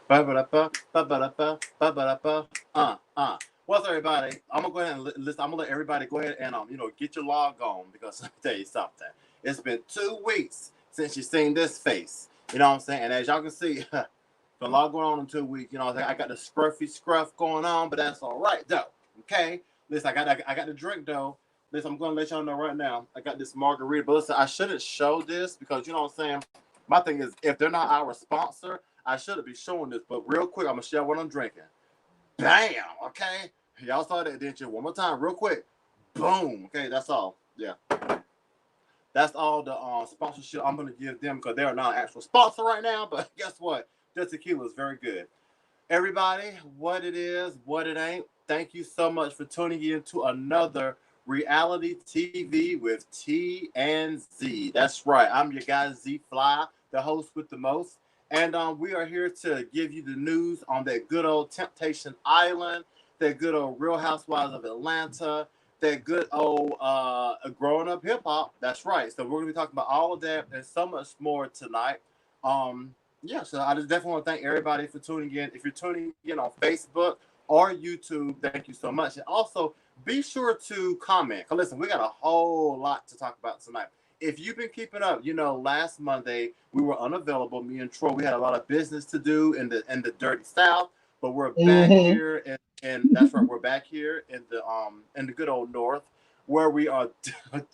Ba-ba-da-ba, ba-ba-da-ba, ba-ba-da-ba, What's everybody? I'm gonna go ahead and listen. I'm gonna let everybody go ahead and get your log on because let me tell you something. It's been 2 weeks since you've seen this face. You know what I'm saying? And as y'all can see, been a lot going on in 2 weeks. You know, I got the scruffy scruff going on, but that's all right though. Okay. Listen, I got the drink though. Listen, I'm gonna let y'all know right now. I got this margarita, but listen, I shouldn't show this because you know what I'm saying. My thing is, if they're not our sponsor, I shouldn't be showing this. But real quick, I'm gonna share what I'm drinking. Bam. Okay. Y'all saw that, didn't you? One more time, real quick. Boom. Okay, that's all. Yeah. That's all the sponsorship I'm gonna give them because they're not an actual sponsor right now. But guess what? The tequila is very good. Everybody, what it is, what it ain't. Thank you so much for tuning in to another reality TV with TNZ. That's right. I'm your guy Z Fly, the host with the most. And we are here to give you the news on that good old Temptation Island, that good old Real Housewives of Atlanta, that good old growing up hip hop. That's right. So we're gonna be talking about all of that and so much more tonight. Yeah, so I just definitely want to thank everybody for tuning in. If you're tuning in on Facebook or YouTube, thank you so much. And also be sure to comment. Cause listen, we got a whole lot to talk about tonight. If you've been keeping up, you know, last Monday we were unavailable. Me and Troy, we had a lot of business to do in the dirty South, but we're back Mm-hmm. here, and that's right, we're back here in the good old North, where we are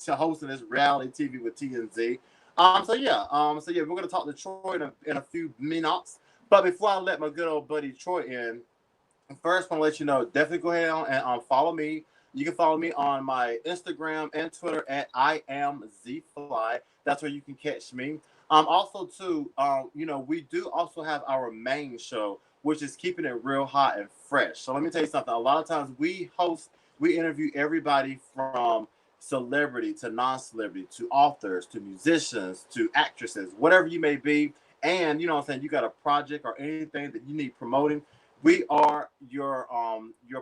hosting this reality TV with TNZ. We're gonna talk to Troy in a few minutes. But before I let my good old buddy Troy in, first, I want to let you know, definitely go ahead on and follow me. You can follow me on my Instagram and Twitter at I am ZFly. That's where you can catch me. Also, too, we do also have our main show, which is keeping it real hot and fresh. So let me tell you something. A lot of times we interview everybody from celebrity to non-celebrity to authors to musicians to actresses, whatever you may be. And you know what I'm saying, you got a project or anything that you need promoting, we are your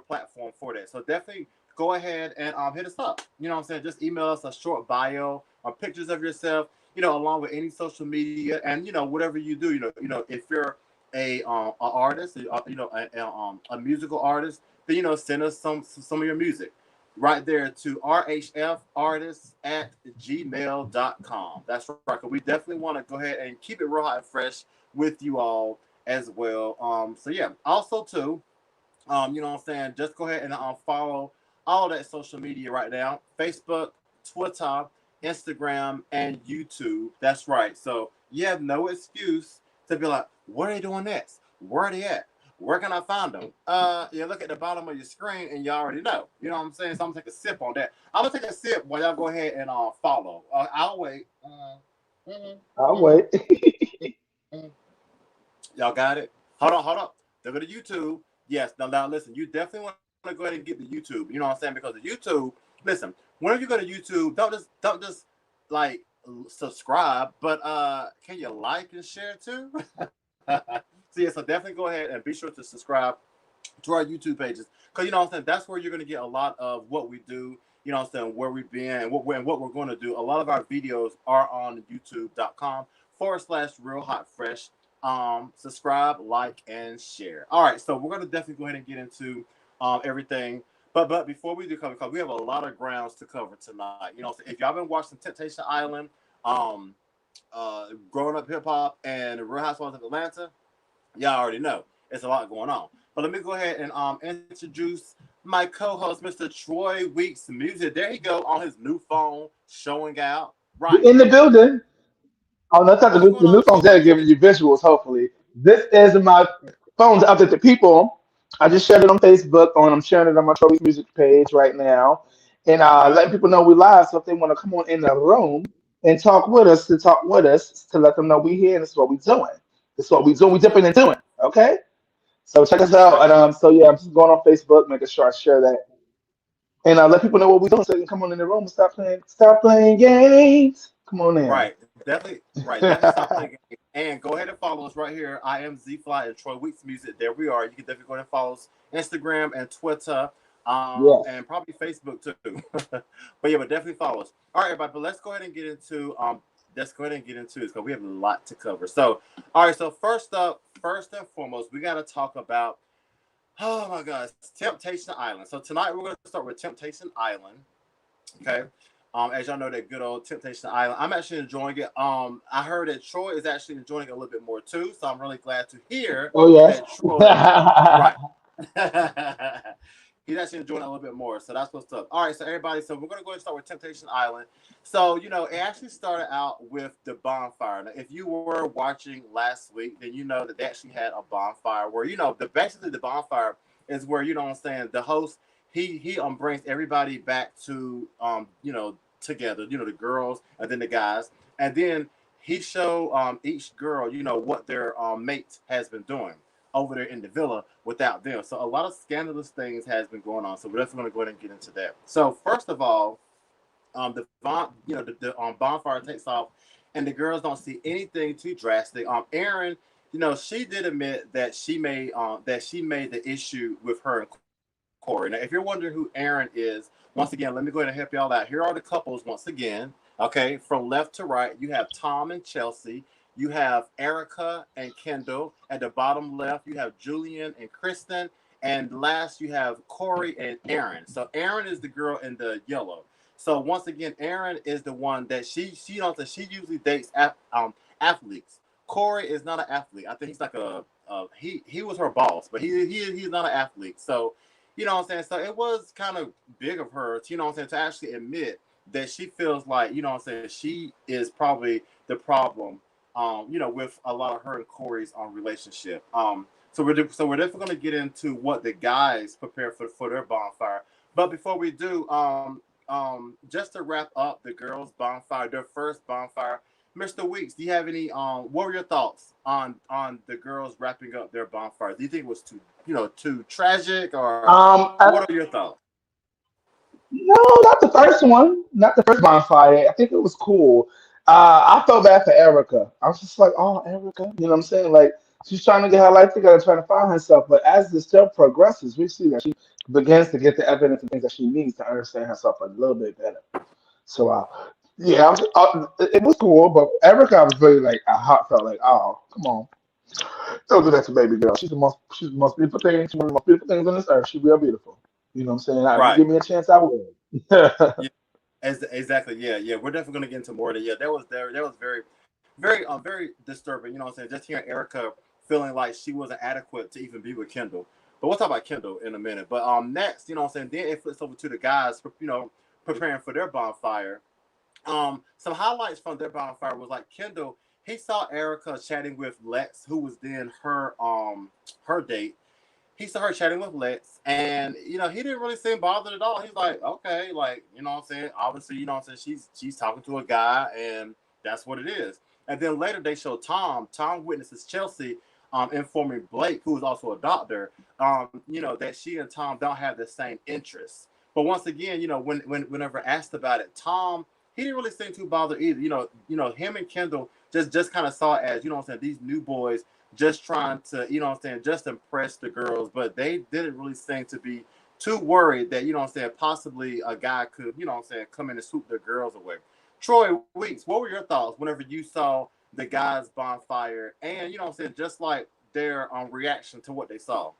platform for that. So definitely go ahead and hit us up. You know what I'm saying? Just email us a short bio or pictures of yourself, along with any social media and whatever you do, if you're a artist, a musical artist, then send us some of your music right there to rhfartists at gmail.com. That's right. 'Cause we definitely want to go ahead and keep it real hot and fresh with you all as well. Also too, you know what I'm saying? Just go ahead and follow all that social media right now: Facebook, Twitter, Instagram, and YouTube. That's right. So you have no excuse to be like, "Where are they doing next? Where are they at? Where can I find them?" You look at the bottom of your screen and you already know. You know what I'm saying? So I'm gonna take a sip on that. I'm gonna take a sip while y'all go ahead and follow. I'll wait. Mhm, I'll mhm, wait. mhm. Y'all got it? Hold on. They're going to YouTube. Yes. Now, listen, you definitely want to go ahead and get the YouTube. You know what I'm saying? Because the YouTube, listen, whenever you go to YouTube, don't just like subscribe, but can you like and share too? So yeah, so definitely go ahead and be sure to subscribe to our YouTube pages. Because you know what I'm saying, that's where you're gonna get a lot of what we do, you know what I'm saying, where we've been and what we're gonna do. A lot of our videos are on youtube.com/real hot fresh. Subscribe, like, and share. All right, so we're gonna definitely go ahead and get into everything. But before we do cover, because we have a lot of grounds to cover tonight. You know, so if y'all been watching Temptation Island, um, growing up hip hop, and Real Housewives of Atlanta, y'all already know it's a lot going on. But let me go ahead and introduce my co-host, Mr. Troy Weeks Music. There you go on his new phone, showing out. We Right. in the building. Oh, no, it's not What's going the on, new Troy? phone's there giving you visuals, hopefully. This is my phone to update the people. I just shared it on Facebook, I'm sharing it on my Trophy's Music page right now. And letting Okay. people know we live. So if they want to come on in the room and talk with us, to let them know we here and this is what we doing. This is what we doing. We dipping and doing. Okay? So check us out. And Straight. I'm just going on Facebook, making sure I share that. And let people know what we're doing so they can come on in the room and stop playing games. Come on in. Right. Definitely. Right. Definitely stop playing games. And go ahead and follow us right here. I am Z Fly and Troy Weeks Music. There we are. You can definitely go ahead and follow us Instagram and Twitter, Yes. and probably Facebook too. But yeah, but definitely follow us. All right, everybody. But let's go ahead and get into let's go ahead and get into this because we have a lot to cover. So, all right. So first up, first and foremost, we got to talk about, oh my gosh, Temptation Island. So tonight we're going to start with Temptation Island. Okay. As y'all know, that good old Temptation Island. I'm actually enjoying it. I heard that Troy is actually enjoying it a little bit more too. So I'm really glad to hear Oh yes. that Troy, right. He's actually enjoying it a little bit more. So that's what's up. All right, so everybody, so we're gonna go and start with Temptation Island. So, it actually started out with the bonfire. Now, if you were watching last week, then you know that they actually had a bonfire where, the basically the bonfire is where, what I'm saying, the host he brings everybody back to together, the girls and then the guys. And then he show each girl, what their mate has been doing over there in the villa without them. So a lot of scandalous things has been going on. So we're definitely going to go ahead and get into that. So first of all, the bonfire takes off, and the girls don't see anything too drastic. Erin, she did admit that she made the issue with her and Corey. Now, if you're wondering who Erin is, once again, let me go ahead and help y'all out. Here are the couples once again. Okay, from left to right, you have Tom and Chelsea. You have Erica and Kendall. At the bottom left, you have Julian and Kristen. And last, you have Corey and Erin. So Erin is the girl in the yellow. So once again, Erin is the one that she usually dates athletes. Corey is not an athlete. I think he's like he was her boss, but he's not an athlete. So what I'm saying? So it was kind of big of her, what I'm saying, to actually admit that she feels like, what I'm saying, she is probably the problem, with a lot of her and Corey's relationship. So we're definitely going to get into what the guys prepare for their bonfire. But before we do, just to wrap up the girls' bonfire, their first bonfire, Mr. Weeks, do you have any what were your thoughts on the girls wrapping up their bonfire? Do you think it was too tragic, or what are your thoughts? No, not the first one. Not the first bonfire. I think it was cool. I felt bad for Erica. I was just like, oh, Erica. You know what I'm saying? Like, she's trying to get her life together, trying to find herself. But as the show progresses, we see that she begins to get the evidence and things that she needs to understand herself a little bit better. So, yeah, it was cool. But Erica, I was really like, I felt like, oh, come on. Don't do that to baby girl. She's the most beautiful thing. She's one of the most beautiful things on this earth. She's real beautiful. You know what I'm saying? If you Right. give me a chance, I would. Yeah. Exactly. Yeah. Yeah. We're definitely going to get into more of that. Yeah. That was very, very, very disturbing. You know what I'm saying? Just hearing Erica feeling like she wasn't adequate to even be with Kendall. But we'll talk about Kendall in a minute. But next, what I'm saying, then it flips over to the guys, preparing for their bonfire. Some highlights from their bonfire was like Kendall. He saw Erica chatting with Lex, who was then her date. He saw her chatting with Lex, and he didn't really seem bothered at all. He's like, okay, like what I'm saying. Obviously, what I'm saying, she's talking to a guy, and that's what it is. And then later they show Tom. Tom witnesses Chelsea, informing Blake, who is also a doctor, that she and Tom don't have the same interests. But once again, whenever asked about it, Tom, he didn't really seem too bothered either. Him and Kendall just kind of saw it as, what I'm saying, these new boys just trying to, what I'm saying, just impress the girls, but they didn't really seem to be too worried that, what I'm saying, possibly a guy could, what I'm saying, come in and swoop the girls away. Troy Weeks, what were your thoughts whenever you saw the guys' bonfire and, what I'm saying, just like their reaction to what they saw?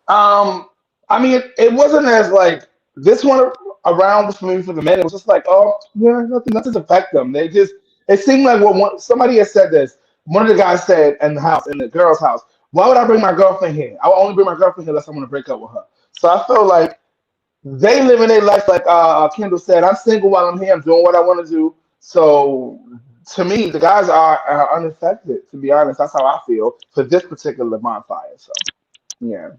Um, I mean, it wasn't as like this one around for me for the men. It was just like, oh, yeah, nothing's affect them. They just it seemed like somebody had said this. One of the guys said in the girl's house, why would I bring my girlfriend here? I would only bring my girlfriend here unless I'm gonna break up with her. So I feel like they living their life like Kendall said. I'm single while I'm here. I'm doing what I want to do. So to me, the guys are unaffected. To be honest, that's how I feel for this particular bonfire. So yeah.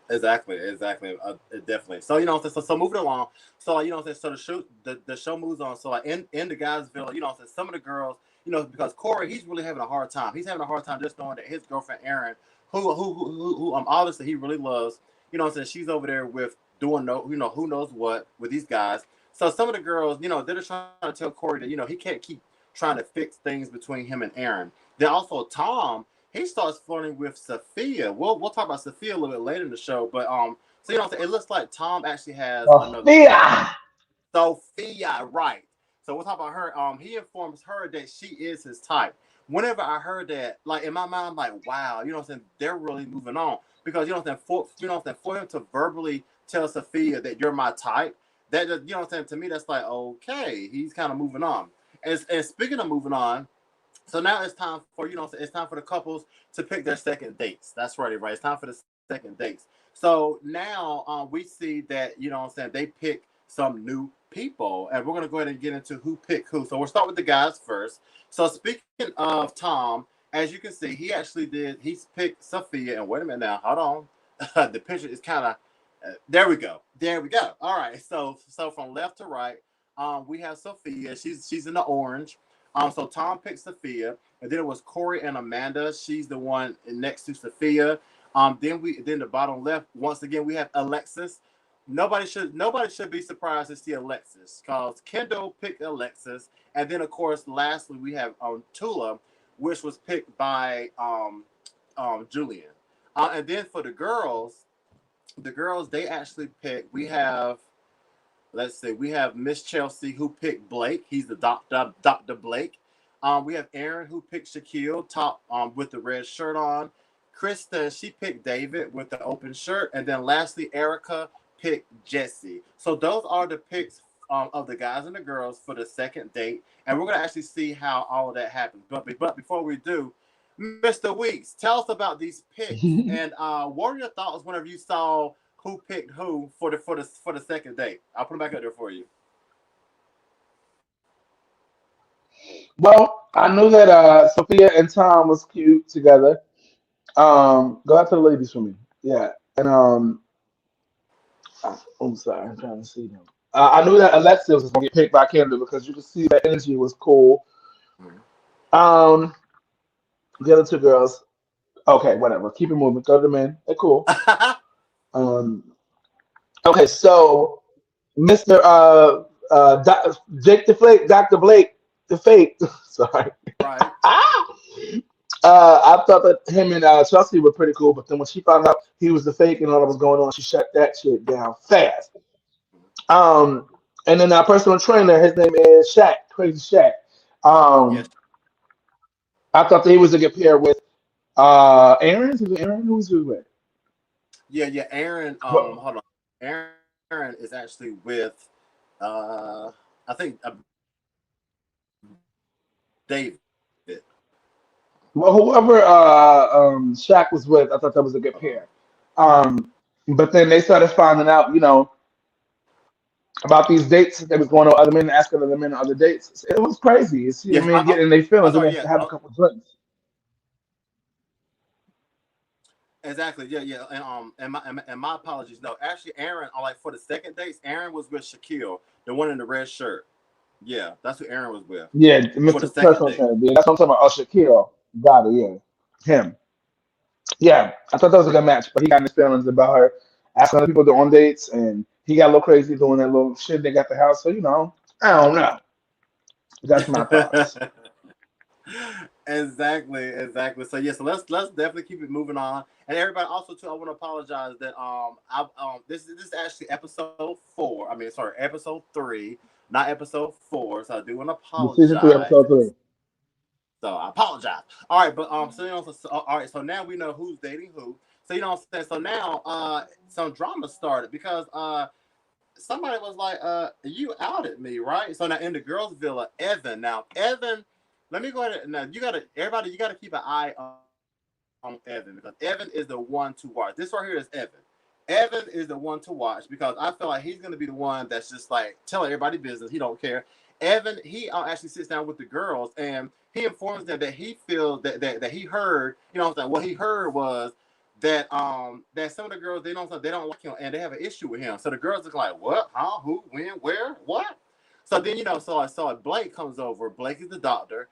Exactly. Definitely. So so moving along. So so the show moves on. So like in the guys' villa, some of the girls, because Corey, he's really having a hard time. He's having a hard time just knowing that his girlfriend Erin, who obviously he really loves, she's over there with doing who knows what with these guys. So some of the girls, they're just trying to tell Corey that he can't keep trying to fix things between him and Erin. Then also Tom, he starts flirting with Sophia. We'll talk about Sophia a little bit later in the show, but so it looks like Tom actually has another Sophia. girlfriend. Sophia, right. So we'll talk about her. He informs her that she is his type. Whenever I heard that, like in my mind, I'm like, wow, you know what I'm saying? They're really moving on. Because you know what I'm saying, for him to verbally tell Sophia that you're my type, that you know what I'm saying, to me, that's like, okay, he's kind of moving on. And speaking of moving on, so now it's time for it's time for the couples to pick their second dates. That's right, right. It's time for the second dates. So now we see that they pick some new people, and we're gonna go ahead and get into who picked who. So we'll start with the guys first. So speaking of Tom, as you can see, he's picked Sophia. And wait a minute now, hold on. The picture is kind of there. We go. All right. So from left to right, we have Sophia. She's in the orange. So Tom picked Sophia, and then it was Corey and Amanda. She's the one next to Sophia. Then the bottom left once again we have Alexis. Nobody should be surprised to see Alexis because Kendall picked Alexis, and then of course lastly we have Tula, which was picked by Julian. And then for the girls they actually picked. We have Let's see. We have Miss Chelsea who picked Blake. He's the Dr. Blake. We have Aaron who picked Shaquille, top with the red shirt on. Krista, she picked David with the open shirt. And then lastly, Erica picked Jesse. So those are the picks of the guys and the girls for the second date. And we're going to actually see how all of that happens. But before we do, Mr. Weeks, tell us about these picks. And what are your thoughts whenever you saw who picked who for the second date? I'll put them back up there for you. Well, I knew that Sophia and Tom was cute together. Go out to the ladies for me. Yeah, and I'm sorry, I'm trying to see them. I knew that Alexis was gonna get picked by Kendall because you could see that energy was cool. Um, the other two girls, okay, whatever. Keep it moving. Go to the men. They're cool. Um, okay, so Mr. Jake the Flake, Dr. Blake the Fake. Sorry. Right. Ah! I thought that him and Chelsea were pretty cool, but then when she found out he was the fake and all that was going on, she shut that shit down fast. Um, and then our personal trainer, his name is Shaq, Crazy Shaq. Yes. Um, I thought that he was a good pair with Aaron. Is it Aaron? Who's he with? Yeah. Aaron. Well, Hold on. Aaron is actually with. I think David. well, whoever Shaq was with, I thought that was a good pair. Um, but then they started finding out, about these dates that was going on, other men asking other men on other dates. It was crazy. It's Yes. men getting in their I'm feelings and sorry. they Yeah. have a couple drinks. Exactly. Yeah. And my apologies. No, actually, Aaron. Like for the second dates, Aaron was with Shaquille, the one in the red shirt. Yeah, that's who Aaron was with Yeah, for the Mr. second Personal date. Trainer. Yeah, that's what I'm talking about. Oh, Shaquille. Got it. Yeah, him. Yeah, I thought that was a good match, but he got in his feelings about her asking other people to go on dates, and he got a little crazy doing that little shit they got the house. So I don't know. That's my thoughts. Exactly. So yeah, so let's definitely keep it moving on. And everybody also too, I want to apologize that this is actually episode 4. I mean, sorry, episode 3, not episode 4. So I do want to The season 3, apologize. episode 3. So I apologize. All right, but all right. So now we know who's dating who. So you know what I'm saying. So now some drama started because somebody was like, you outed me, right? So now in the girls' villa, Evan. Now, Evan, let me go ahead and now you gotta keep an eye on Evan because Evan is the one to watch. This right here is Evan. Evan is the one to watch because I feel like he's gonna be the one that's just like telling everybody business. He don't care. Evan, he actually sits down with the girls and he informs them that he feels that he heard, you know what I'm saying? What he heard was that some of the girls they don't like him and they have an issue with him. So the girls are like, what? Huh? Who? When? Where? What? So then so I saw Blake comes over. Blake is the doctor.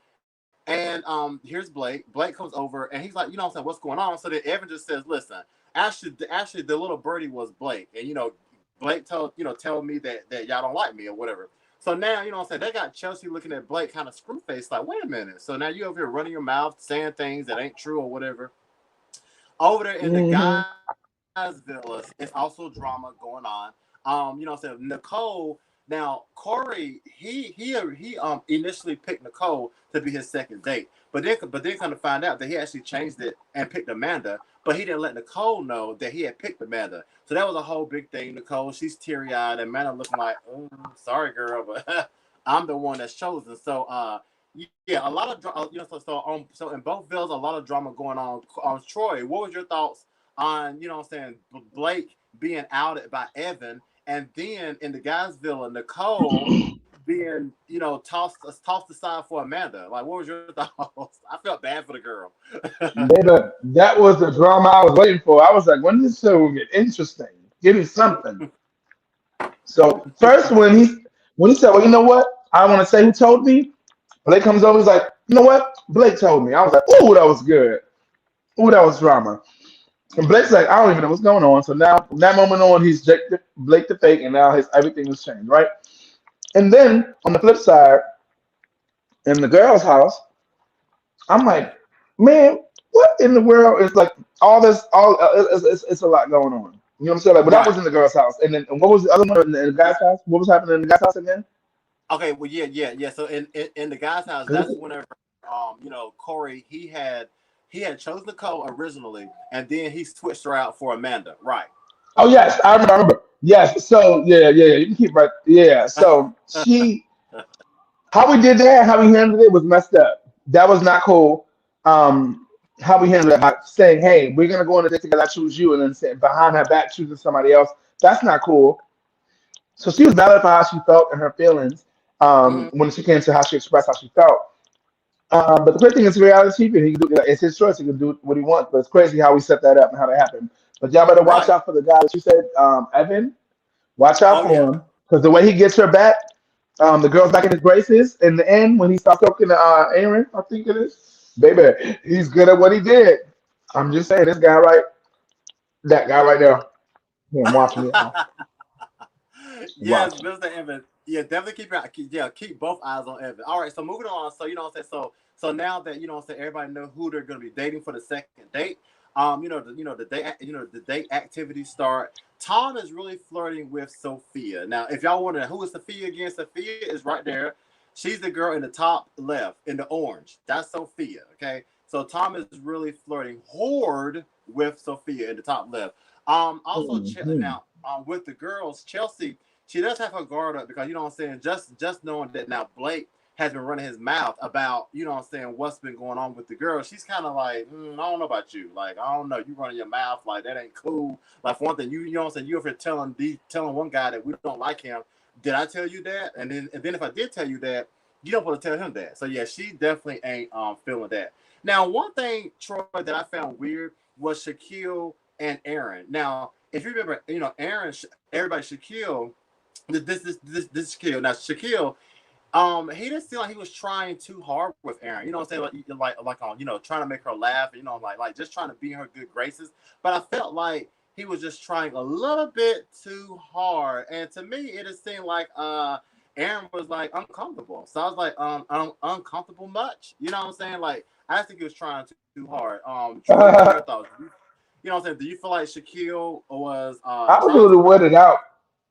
And here's Blake. Blake comes over and he's like, what I'm saying, what's going on? So then Evan just says, listen, actually the little birdie was Blake. And Blake tell me that y'all don't like me or whatever. So now, what I'm saying, they got Chelsea looking at Blake kind of screw faced, like, wait a minute. So now you over here running your mouth, saying things that ain't true or whatever. Over there in the Hmm. guys' villas, it's also drama going on. Nicole. Now Corey, he initially picked Nicole to be his second date, but then kind of find out that he actually changed it and picked Amanda, but he didn't let Nicole know that he had picked Amanda. So that was a whole big thing. Nicole, she's teary eyed, and Amanda looking like, oh, sorry, girl, but I'm the one that's chosen. So yeah, a lot of so in both bills, a lot of drama going on. Troy, what was your thoughts on Blake being outed by Evan, and then in the guys' villa, Nicole being tossed aside for Amanda? Like, what was your thoughts? I felt bad for the girl. Baby, that was the drama I was waiting for. I was like, when this show will get interesting? Give me something. So first, when he said, "Well, you know what? I want to say who told me." Blake comes over. He's like, "You know what? Blake told me." I was like, "Oh, that was good. Oh, that was drama." And Blake's like, "I don't even know what's going on." So now, from that moment on, he's Blake the fake, and now his everything has changed, right? And then on the flip side, in the girl's house, I'm like, man, what in the world is like all this? It's a lot going on. You know what I'm saying? Like, but that Right. was in the girl's house, and then and what was the other one in the guy's house? What was happening in the guy's house again? Okay. Well, yeah. So in the guy's house, that's whenever Corey he had chosen Nicole originally, and then he switched her out for Amanda. Right. Oh yes, I remember. I remember. Yes. So yeah. You can keep right. Yeah. So how we did that, how we handled it was messed up. That was not cool. How we handled it by saying, "Hey, we're gonna go on a date together. I choose you," and then say, behind her back choosing somebody else. That's not cool. So she was valid for how she felt and her feelings Hmm. when she came to how she expressed how she felt. But the great thing is reality TV. He can do it's his choice. He can do what he wants. But it's crazy how we set that up and how that happened. But y'all better watch Right. out for the guy that you said, Evan. Watch out Oh yeah. for him because the way he gets her back, the girl's back in his graces. In the end, when he stopped talking to Aaron, I think it is, baby, he's good at what he did. I'm just saying, this guy right, that guy right there. Yeah, I'm watching it. Yes, Watching. Mr. Evan. Yeah, definitely keep both eyes on Evan. All right, so moving on. So what I'm saying. So now that what I'm saying, everybody know who they're going to be dating for the second date. The date activities start. Tom is really flirting with Sophia. Now, if y'all wonder who is Sophia again, Sophia is right there. She's the girl in the top left in the orange. That's Sophia. Okay, so Tom is really flirting hard with Sophia in the top left. Also Mhm. now with the girls, Chelsea, she does have her guard up because what I'm saying, just knowing that now Blake has been running his mouth about what I'm saying, what's been going on with the girl. She's kind of like, I don't know about you. Like, I don't know, you running your mouth like that ain't cool. Like, for one thing, you know what I'm saying, you over here telling one guy that we don't like him. Did I tell you that? And then if I did tell you that, you don't want to tell him that. So yeah, she definitely ain't feeling that. Now, one thing, Troy, that I found weird was Shaquille and Aaron. Now, if you remember, Aaron, everybody, Shaquille, this Shaquille. Now, Shaquille, he didn't seem like he was trying too hard with Aaron. You know what I'm saying? Like on, trying to make her laugh. Like just trying to be in her good graces. But I felt like he was just trying a little bit too hard. And to me, it just seemed like Aaron was like uncomfortable. So I was like, uncomfortable much. You know what I'm saying? Like I think he was trying too hard. Troy, what are your thoughts? What I'm saying? Do you feel like Shaquille was I was a trying little too hard? weirded out.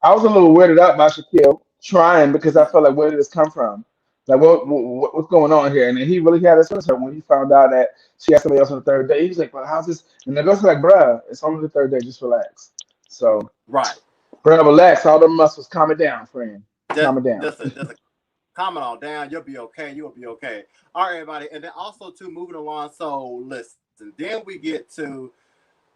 I was a little weirded out by Shaquille trying because I felt like where did this come from? Like what's going on here? And then he really had his feelings hurt when he found out that she had somebody else on the third day. He was like, "Well, how's this?" And the girl's like, "Bruh, it's only the third day. Just relax." So, Right. bruh, relax. All the muscles, calm it down, friend. Just Calm it down. just a comment on down. You'll be okay. You'll be okay. All right, everybody. And then also too, moving along. So listen. Then we get to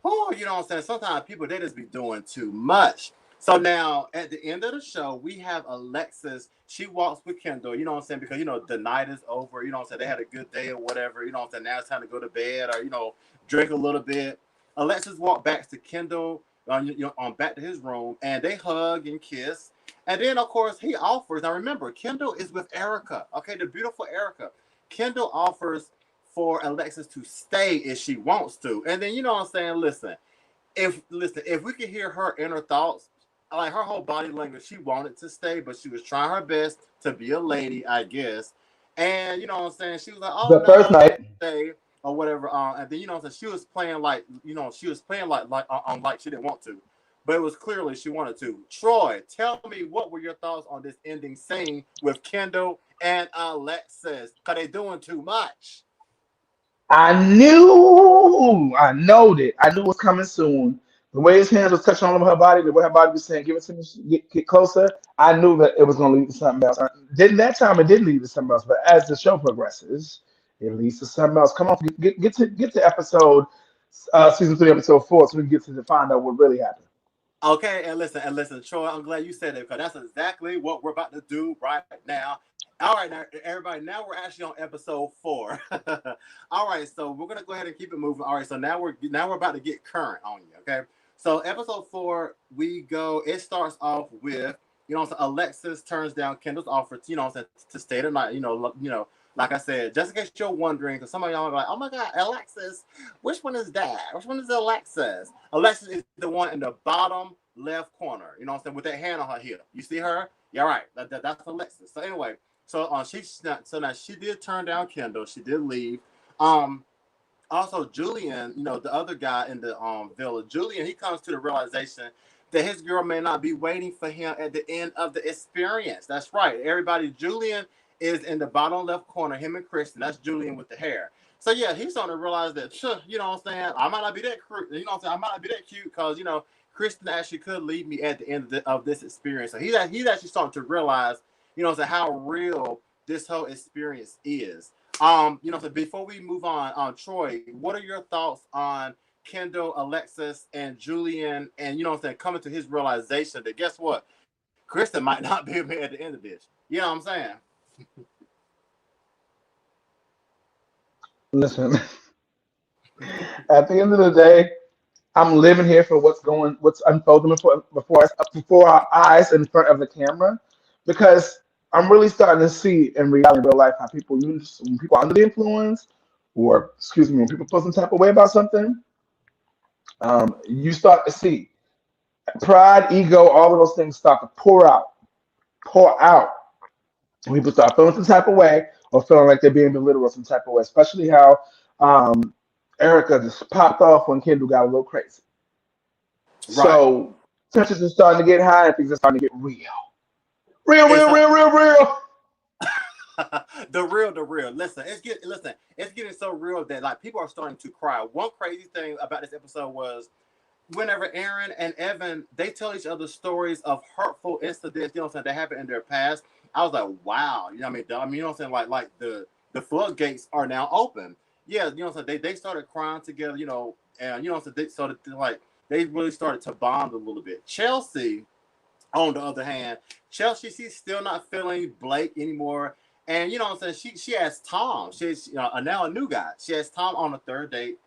what I'm saying. Sometimes people they just be doing too much. So now at the end of the show, we have Alexis. She walks with Kendall. You know what I'm saying? Because the night is over. You know what I'm saying? They had a good day or whatever. You know what I'm saying? Now it's time to go to bed or drink a little bit. Alexis walked back to Kendall. On back to his room, and they hug and kiss. And then, of course, he offers. Now, remember, Kendall is with Erica. Okay, the beautiful Erica. Kendall offers for Alexis to stay if she wants to. And then, what I'm saying? If we could hear her inner thoughts, like her whole body language, she wanted to stay, but she was trying her best to be a lady, I guess. And what I'm saying? She was like, "Oh The no, first I want night, to stay." Or whatever, and then what I'm saying, she was playing like she was playing like she didn't want to, but it was clearly she wanted to. Troy, tell me what were your thoughts on this ending scene with Kendall and Alexis? Cause they doing too much. I know that. I knew it was coming soon. The way his hands was touching all over her body, the way her body was saying, "Give it to me, get closer." I knew that it was going to lead to something else. Didn't that time it did lead to something else, but as the show progresses, it leads to something else. Come on, get to episode season 3, episode 4, so we can get to find out what really happened. Okay, and listen, Troy. I'm glad you said it because that's exactly what we're about to do right now. All right, now everybody. Now we're actually on episode 4. All right, so we're gonna go ahead and keep it moving. All right, so now we're about to get current on you. Okay, so episode 4, we go. It starts off with so Alexis turns down Kendall's offer. To stay the night. Like I said, just in case you're wondering, because some of y'all are like, oh my God, Alexis, which one is that? Which one is Alexis? Alexis is the one in the bottom left corner, with that hand on her hip. You see her? Yeah, right. That's Alexis. So anyway, so now she did turn down Kendall. She did leave. Um, Also Julian, the other guy in the villa, Julian, he comes to the realization that his girl may not be waiting for him at the end of the experience. That's right. Everybody, Julian is in the bottom left corner, him and Kristen. That's Julian with the hair. So yeah, he's starting to realize that, sure, what I'm saying? I might not be that I might not be that cute because, Kristen actually could leave me at the end of this experience. So he's actually starting to realize, how real this whole experience is. So before we move on, Troy, what are your thoughts on Kendall, Alexis, and Julian, and coming to his realization that guess what, Kristen might not be at the end of this. You know what I'm saying? Listen, at the end of the day, I'm living here for what's unfolding before our eyes in front of the camera, because I'm really starting to see in reality, in real life, how people use when people are under the influence, or excuse me, when people feel some type of way about something. You start to see pride, ego, all of those things start to pour out. When people start feeling some type of way, or feeling like they're being belittled or some type of way, especially how um, Erica just popped off when Kendall got a little crazy. Right. So tensions are starting to get high and things are starting to get real. Real, It's real, a real, real, real. the real. Listen. It's getting so real that like people are starting to cry. One crazy thing about this episode was whenever Aaron and Evan they tell each other stories of hurtful incidents, that happened in their past. I was like, wow, like the floodgates are now open. Yeah, they started crying together, and they started to, like they really started to bond a little bit. Chelsea, on the other hand, Chelsea, she's still not feeling Blake anymore. And she has Tom. She's now a new guy. She has Tom on the third date.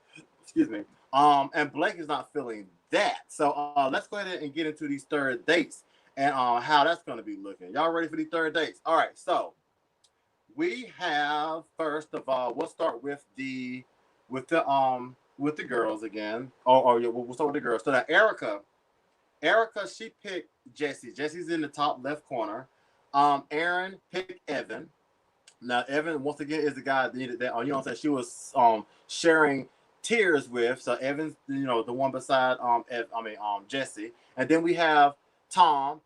Excuse me. And Blake is not feeling that. So let's go ahead and get into these third dates and how that's going to be looking. Y'all ready for these third dates? All right. So we have first of all, we'll start with the girls again. Yeah, we'll start with the girls. So now Erica, she picked Jesse. Jesse's in the top left corner. Aaron picked Evan. Now Evan once again is the guy that she was sharing tears with. So Evan's the one beside Jesse, and then we have Tom.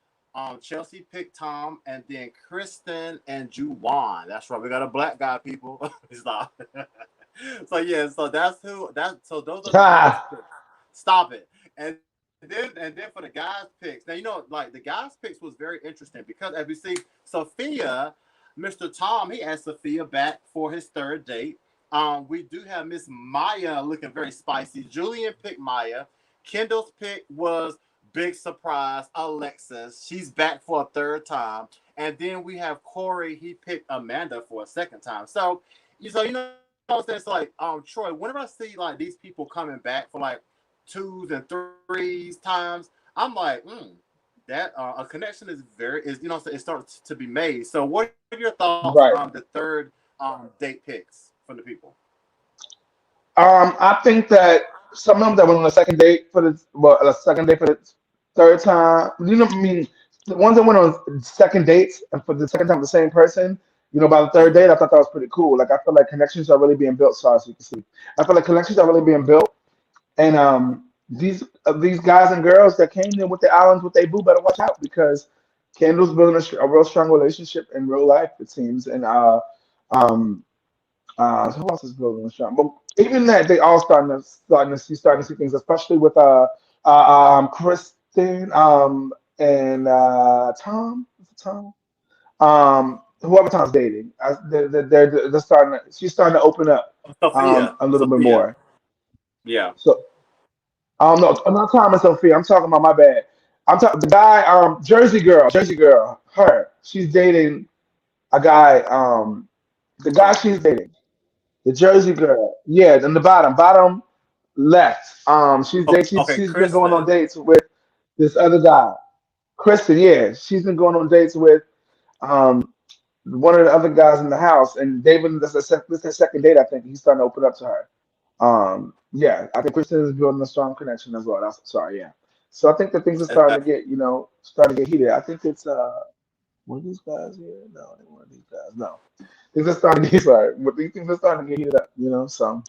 Chelsea picked Tom, and then Kristen and Juwan. That's right. We got a black guy, people. Stop. So yeah, so that's who. So those are the girls' Ah, picks. Stop it. And then for the guys' picks. Now like the guys' picks was very interesting because as we see, Sophia, Mr. Tom, he asked Sophia back for his third date. We do have Miss Maya looking very spicy. Julian picked Maya. Kendall's pick was big surprise. Alexis, she's back for a third time. And then we have Corey. He picked Amanda for a second time. So what I'm saying? It's like Troy. Whenever I see like these people coming back for like twos and threes times, I'm like, that a connection is it starts to be made. So what are your thoughts on the right. third date picks from the people? I think that some of them that went on a second date for a second date for the third time. I mean, the ones that went on second dates and for the second time with the same person. By the third date, I thought that was pretty cool. Like I feel like connections are really being built. Sorry, so you can see. I feel like connections are really being built, and these guys and girls that came in with the islands with they boo better watch out because Kendall's building a real strong relationship in real life, it seems, and um who else is building a strong? But even that, they all starting to see things, especially with Kristen and Tom. Is it Tom? Whoever Tom's dating, they're starting. She's starting to open up Sophia. a little bit Sophia. more. Yeah. So no, I'm not talking about Sophia. I'm talking about my bad. I'm talking the guy, Jersey girl, her. She's dating a guy, the guy she's dating, the Jersey girl. Yeah, in the bottom left. Okay, She's been going on Kristen. dates with this other guy, Kristen. Yeah, she's been going on dates with um one of the other guys in the house, and David. This is their second date. I think he's starting to open up to her. Yeah, I think Kristen is building a strong connection as well. That's sorry, yeah. So I think that things are starting to get, starting to get heated. I think it's one of these guys here. No, ain't one of these guys. No, things are starting to get sorry, but these things are starting to get heated up. So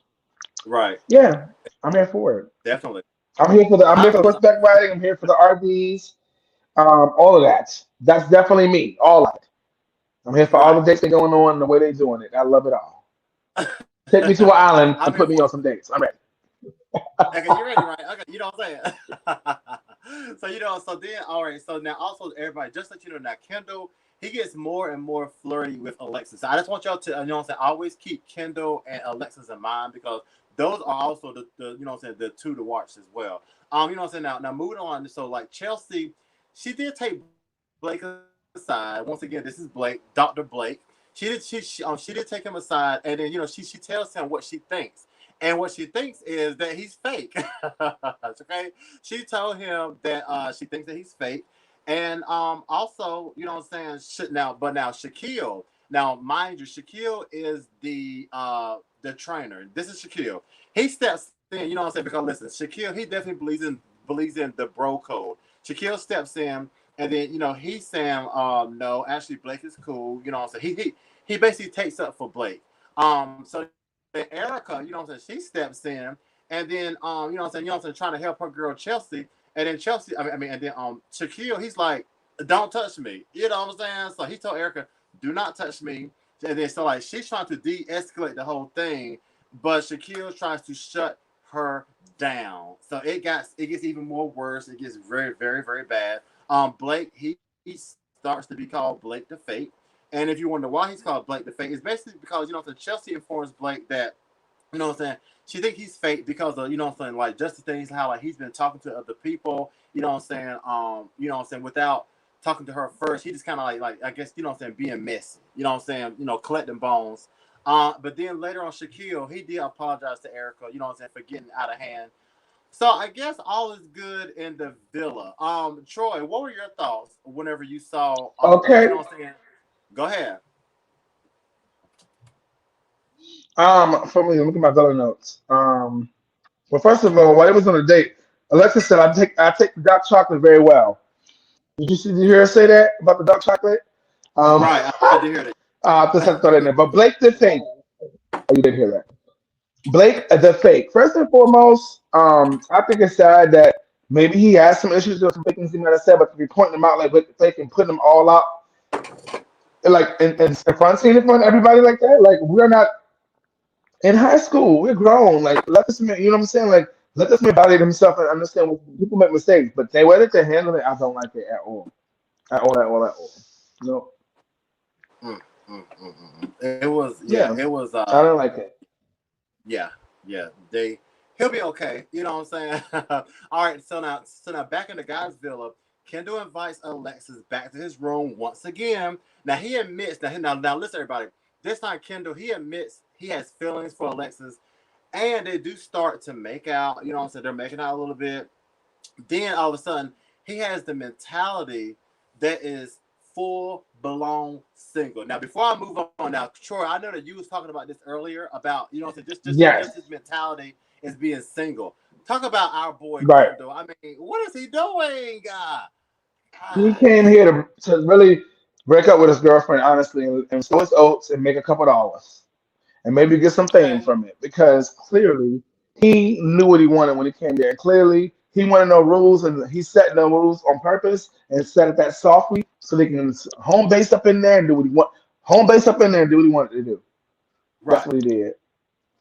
Right. yeah, I'm here for it. Definitely. I'm here I'm for the horseback riding. I'm here for the RVs. All of that. That's definitely me. All of it. I'm here for all right. the dates they going on and the way they doing it. I love it all. Take me to an island I'm and here put me for on some dates. I'm ready. okay, you ready, right? Okay, you know what I'm saying? So then all right, so now also everybody, just let you know now, Kendall, he gets more and more flirty with Alexis. I just want y'all to you know what I'm saying, always keep Kendall and Alexis in mind because those are also the you know what I'm saying, the two to watch as well. You know what I'm saying? Now moving on, so like Chelsea, she did take Blake aside. Once again, this is Blake, Dr. Blake. She did take him aside, and then she tells him what she thinks. And what she thinks is that he's fake. Okay, she told him that she thinks that he's fake, and also you know what I'm saying. Now Shaquille. Now mind you, Shaquille is the trainer. This is Shaquille. He steps in. You know what I'm saying? Because listen, Shaquille he definitely believes in the bro code. Shaquille steps in, and then he's saying no, actually Blake is cool. You know what I'm saying? He basically takes up for Blake. So then Erica, you know what I'm saying, she steps in, and then trying to help her girl Chelsea, and then Chelsea, and then Shaquille, he's like, "Don't touch me," you know what I'm saying? So he told Erica, "Do not touch me," and then so like she's trying to de-escalate the whole thing, but Shaquille tries to shut her down. So it gets even more worse. It gets very very very bad. Blake he starts to be called Blake the Fake. And if you wonder why he's called Blake the Fake, it's basically because Chelsea informs Blake that you know what I'm saying? She think he's fake because of, you know what I'm saying, like just the things how like he's been talking to other people, you know what I'm saying, without talking to her first, he just kinda like I guess, you know what I'm saying, being messy, you know what I'm saying, collecting bones. But then later on Shaquille, he did apologize to Erica, you know what I'm saying, for getting out of hand. So I guess all is good in the villa. Troy, what were your thoughts whenever you saw you Okay. know what I'm saying? Go ahead. For me, look at my dollar notes. Well, first of all, while it was on a date, Alexa said, "I take the dark chocolate very well." Did you hear her say that about the dark chocolate? Um, Right, I did hear that. just have to throw that in there. But Blake the fake. Oh, you didn't hear that. Blake the fake. First and foremost, I think it's sad that maybe he has some issues with some fake things he might have said, but to be pointing them out like Blake the fake and putting them all out like in front, seeing in front of everybody like that, like we're not in high school. We're grown. Like let this man, you know what I'm saying? Like let this man validate himself and understand when people make mistakes, but they way that they handle it, I don't like it at all. At all, at all, at all. No. Mm, It was yeah, it Yeah, was I don't like it. yeah, yeah. He'll be okay. You know what I'm saying? All right, so now back in the guys' villa, Kendall invites Alexis back to his room once again. Now he admits now listen everybody. This time Kendall he admits he has feelings for Alexis and they do start to make out, you know what I'm saying? They're making out a little bit. Then all of a sudden he has the mentality that is full blown single. Now before I move on, now Troy, I know that you was talking about this earlier about you know what I'm saying, just Yes, his mentality is being single. Talk about our boy right. Kendall. I mean, what is he doing? He God. came here to really break up with his girlfriend, honestly, and sow his oats and make a couple dollars and maybe get some fame Okay. from it because clearly. he knew what he wanted when he came there. And clearly, he wanted no rules, and he set no rules on purpose and set it that softly so they can home base up in there and do what he want. Home base up in there and do what he wanted to do. That's Right. what he did.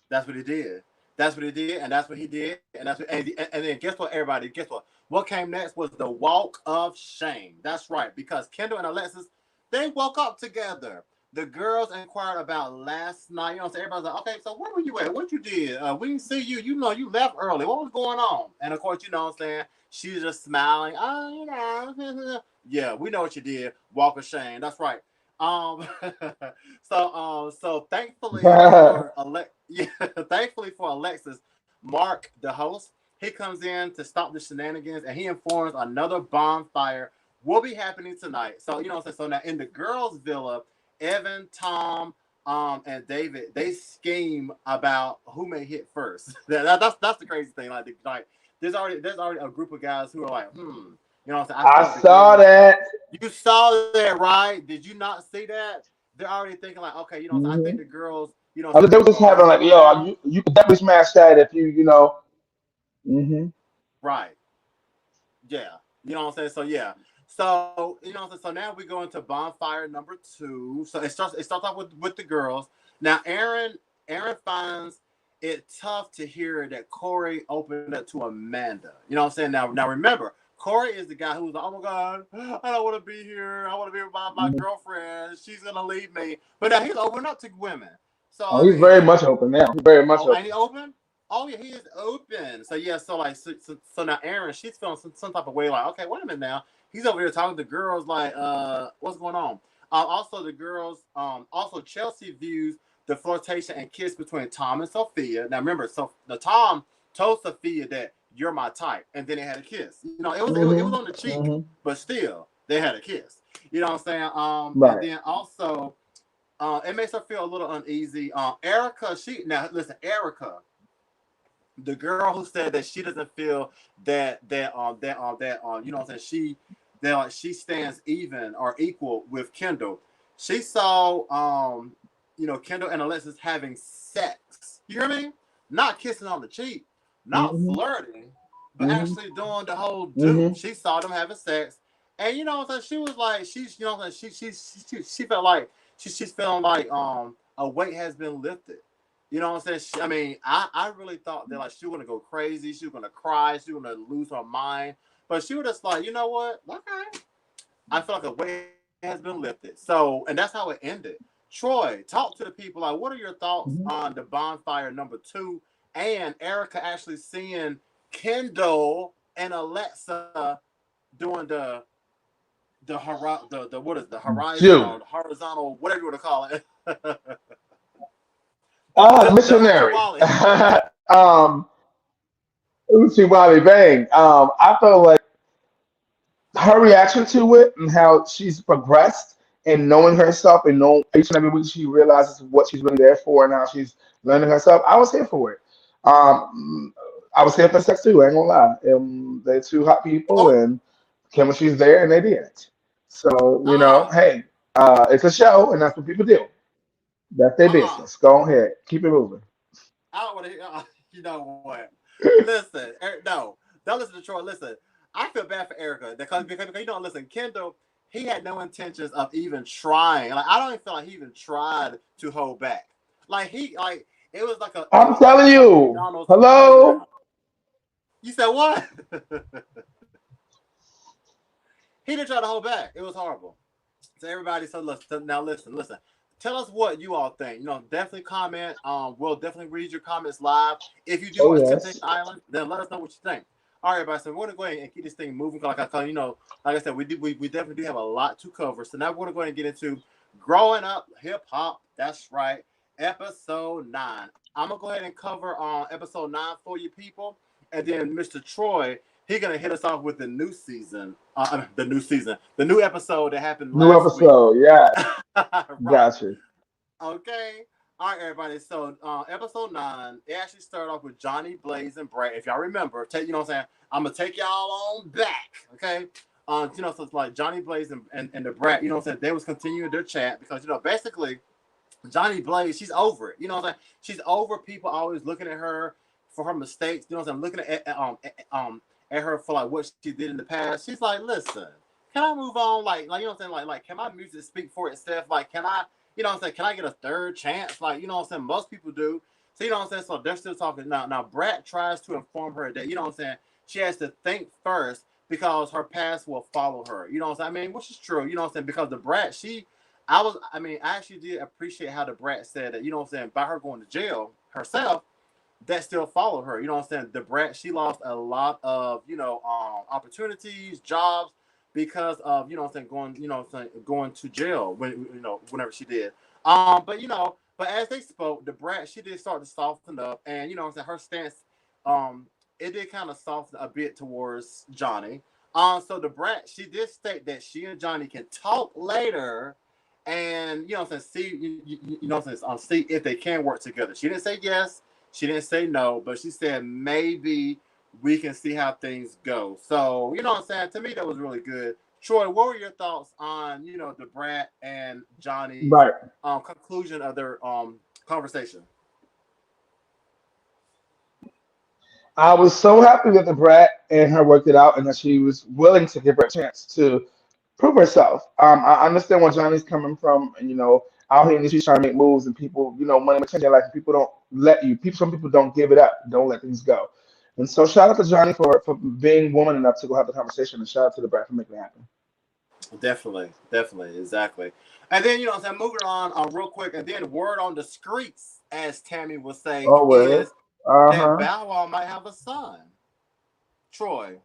That's what he did. That's what he did, and that's what he did, and that's what, and then guess what, everybody? Guess what? What came next was the walk of shame. That's right, because Kendall and Alexis, they woke up together. The girls inquired about last night. You know, so everybody's like, okay, so where were you at? What you did? We didn't see you. You know, you left early. What was going on? And of course, you know what I'm saying? She's just smiling. Oh, you know. Yeah, we know what you did. Walk of shame. That's right. Um, so thankfully for yeah, thankfully for Alexis, Mark, the host, he comes in to stop the shenanigans, and he informs another bonfire will be happening tonight. So you know what I'm saying. So now in the girls' villa, Evan, Tom, and David, they scheme about who may hit first. That's the crazy thing. Like there's already a group of guys who are like, you know what I'm saying. I feel like I the saw girls. that. You saw that, right? Did you not see that? They're already thinking like, okay, you know, I think Hmm. the girls, you know, so They they're were gonna just go having first like, time yo, around, you could definitely smash that if you know. Hmm. right? Yeah, you know what I'm saying. So yeah, so you know, so now we go into bonfire number two. So it starts off with the girls. Now Aaron finds it tough to hear that Corey opened up to Amanda. You know what I'm saying. Now remember, Corey is the guy who's like, oh my god, I don't want to be here. I want to be with my girlfriend. She's gonna leave me. But now he's opening up to women. So Oh, I he's very mean, much open now. He's very much oh, ain't open. he open? Oh yeah, he is open. So yeah, so like so now Aaron, she's feeling some type of way, like, okay, wait a minute now. He's over here talking to girls like, what's going on? Also the girls, also Chelsea views the flirtation and kiss between Tom and Sophia. Now remember, so the Tom told Sophia that you're my type, and then they had a kiss. You know, it was Hmm. on the cheek, Hmm. but still they had a kiss. You know what I'm saying? And Right. then also it makes her feel a little uneasy. Erica, now listen, Erica, the girl who said that she doesn't feel that you know what I'm saying, she stands even or equal with Kendall. She saw you know, Kendall and Alexis having sex. You hear me? Not kissing on the cheek, not Hmm. flirting, but Hmm. actually doing the whole do. Hmm. She saw them having sex, and you know what I'm saying. She was like, she's you know what I'm saying. She felt like she's feeling like a weight has been lifted. You know what I'm saying? I mean, I really thought that like she was gonna go crazy, she was gonna cry, she was gonna lose her mind. But she was just like, you know what? Okay. I feel like a weight has been lifted. So, and that's how it ended. Troy, talk to the people. Like, what are your thoughts Hmm. on the bonfire number two? And Erica actually seeing Kendall and Alexa doing the what is the horizon Jew. or the horizontal, whatever you want to call it. the Uchi Missionary. Wally. um, Uchi Bobby Bang. I felt like her reaction to it and how she's progressed and knowing herself and knowing each and every week she realizes what she's really there for and how she's learning herself. I was here for it. I was here for sex too. I ain't gonna lie. They're two hot people Oh, and chemistry's there and they did it. So uh-uh. hey, it's a show and that's what people do. That's their Uh-uh. business. Go ahead, keep it moving. I don't want to hear. You know what? Listen, no, don't listen to Troy. Listen, I feel bad for Erica because you know, listen, Kendall, he had no intentions of even trying. Like I don't even feel like he even tried to hold back. Like it I'm was like telling some you. McDonald's playground. Hello. You said what? He didn't try to hold back. It was horrible. So everybody, so now listen. Tell us what you all think. You know, definitely comment. We'll definitely read your comments live. If you do Oh watch Temptation yes. Island, then let us know what you think. All right, everybody. So we're gonna go ahead and keep this thing moving. You know, like I said, we definitely do have a lot to cover. So now we're gonna go ahead and get into growing up hip hop. That's right, episode 9. I'm gonna go ahead and cover episode 9 for you people, and then Mr. Troy, he's gonna hit us off with the new season. The new episode that happened New last week. episode. Yeah. Right. Got you. Okay. All right, everybody. So, episode 9, it actually started off with Johnny, Blaze, and Brett. If y'all remember, you know what I'm saying? I'm gonna take y'all on back. Okay. You know, so it's like Johnny, Blaze, and the Brat. You know what I'm saying? They was continuing their chat because you know basically Johnny Blaze, she's over it. You know what I'm saying? She's over people always looking at her for her mistakes. You know what I'm saying? Looking at her for like what she did in the past. She's like, listen, can I move on? Like you know what I'm saying? Like can my music speak for itself? Like can I, you know what I'm saying? Can I get a third chance? Like you know what I'm saying? Most people do. So you know what I'm saying? So they're still talking now. Now Brat tries to inform her that you know what I'm saying. She has to think first because her past will follow her. You know what I'm saying? I mean, which is true. You know what I'm saying? Because the Brat, I actually did appreciate how the Brat said that. You know what I'm saying? By her going to jail herself, that still followed her. You know what I'm saying? The Brat, she lost a lot of, opportunities, jobs because of, you know what I'm saying, going to jail whenever she did. But as they spoke, the Brat, she did start to soften up, and you know what I'm saying, her stance, um, it did kind of soften a bit towards Johnny. So the Brat, she did state that she and Johnny can talk later, and you know what I'm saying, see, you know what I'm saying, see if they can work together. She didn't say yes, she didn't say no, but she said maybe we can see how things go. So, you know what I'm saying? To me, that was really good. Troy, what were your thoughts on, the Brat and Johnny's Right. conclusion of their conversation? I was so happy that the brat and her worked it out and that she was willing to give her a chance to prove herself. I understand where Johnny's coming from, and out here in the streets trying to make moves, and people, money may change their life, and people don't let you. Some people don't give it up, don't let things go. And so, shout out to Johnny for being woman enough to go have the conversation, and shout out to the brat for making it happen. Definitely, definitely, exactly. And then, you know what I'm saying, moving on real quick, and then word on the streets, as Tammy would say, Oh well, is that uh-huh. Bow Wow might have a son. Troy,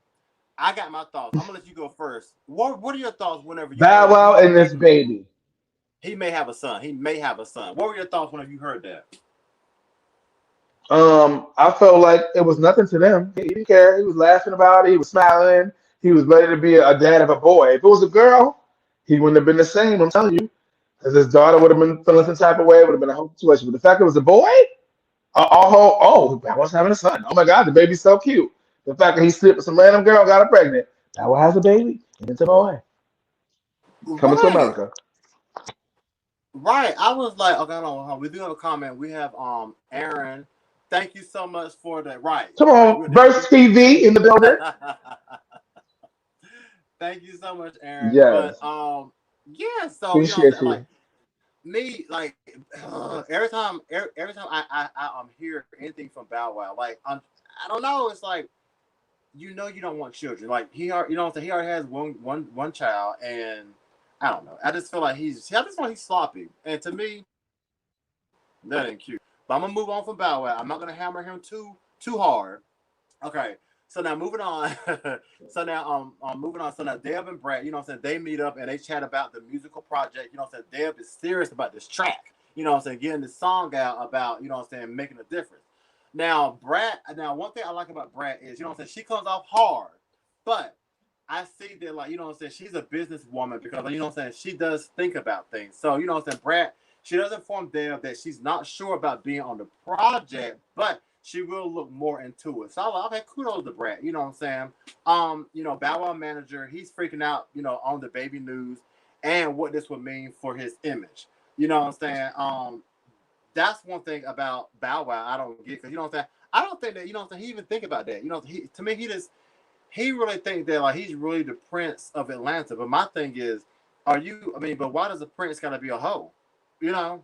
I got my thoughts. I'm gonna let you go first. What are your thoughts whenever you Bow heard Wow and this baby. he may have a son? He may have a son. What were your thoughts whenever you heard that? I felt like it was nothing to them. He didn't care. He was laughing about it. He was smiling. He was ready to be a dad of a boy. If it was a girl, he wouldn't have been the same. I'm telling you, because his daughter would have been feeling some type of way. Would have been a whole situation. But the fact it was a boy, I was having a son. Oh my God, the baby's so cute. The fact that he slept with some random girl, got her pregnant. Now has a baby, and it's a boy. He's coming to Right, America. right. I was like, okay, hold on. We do have a comment. We have Aaron. Thank you so much for that. Right, Come right. on, We'll Verse definitely. TV in the building. Thank you so much, Aaron. But Yes, yeah. So you know, what I'm appreciate saying, like you. me, like every time I hear anything from Bow Wow, like I don't know. It's like you don't want children. Like you know what I'm saying, he already has one child, and I don't know. I just feel like I just feel like he's sloppy, and to me, that ain't cute. But I'm gonna move on from Bow Wow. I'm not gonna hammer him too hard. Okay. So now moving on. Moving on. So now Deb and Brett, you know what I'm saying, they meet up and they chat about the musical project. You know what I'm saying? Deb is serious about this track. You know what I'm saying? Getting this song out about, you know what I'm saying, making a difference. Now one thing I like about Brett is, you know what I'm saying, she comes off hard, but I see that, like, you know what I'm saying, she's a businesswoman because, you know what I'm saying, she does think about things. So, you know what I'm saying, Brett, she does inform Deb that she's not sure about being on the project, but she will look more into it. So I'm like, okay, kudos to Brett. You know what I'm saying? Bow Wow manager, he's freaking out, on the baby news and what this would mean for his image. You know what I'm saying? That's one thing about Bow Wow I don't get, because you know what I'm saying. I don't think that, you know what I'm saying, he even think about that. To me, he really think that, like, he's really the prince of Atlanta. But my thing is, but why does a prince gotta be a hoe? You know,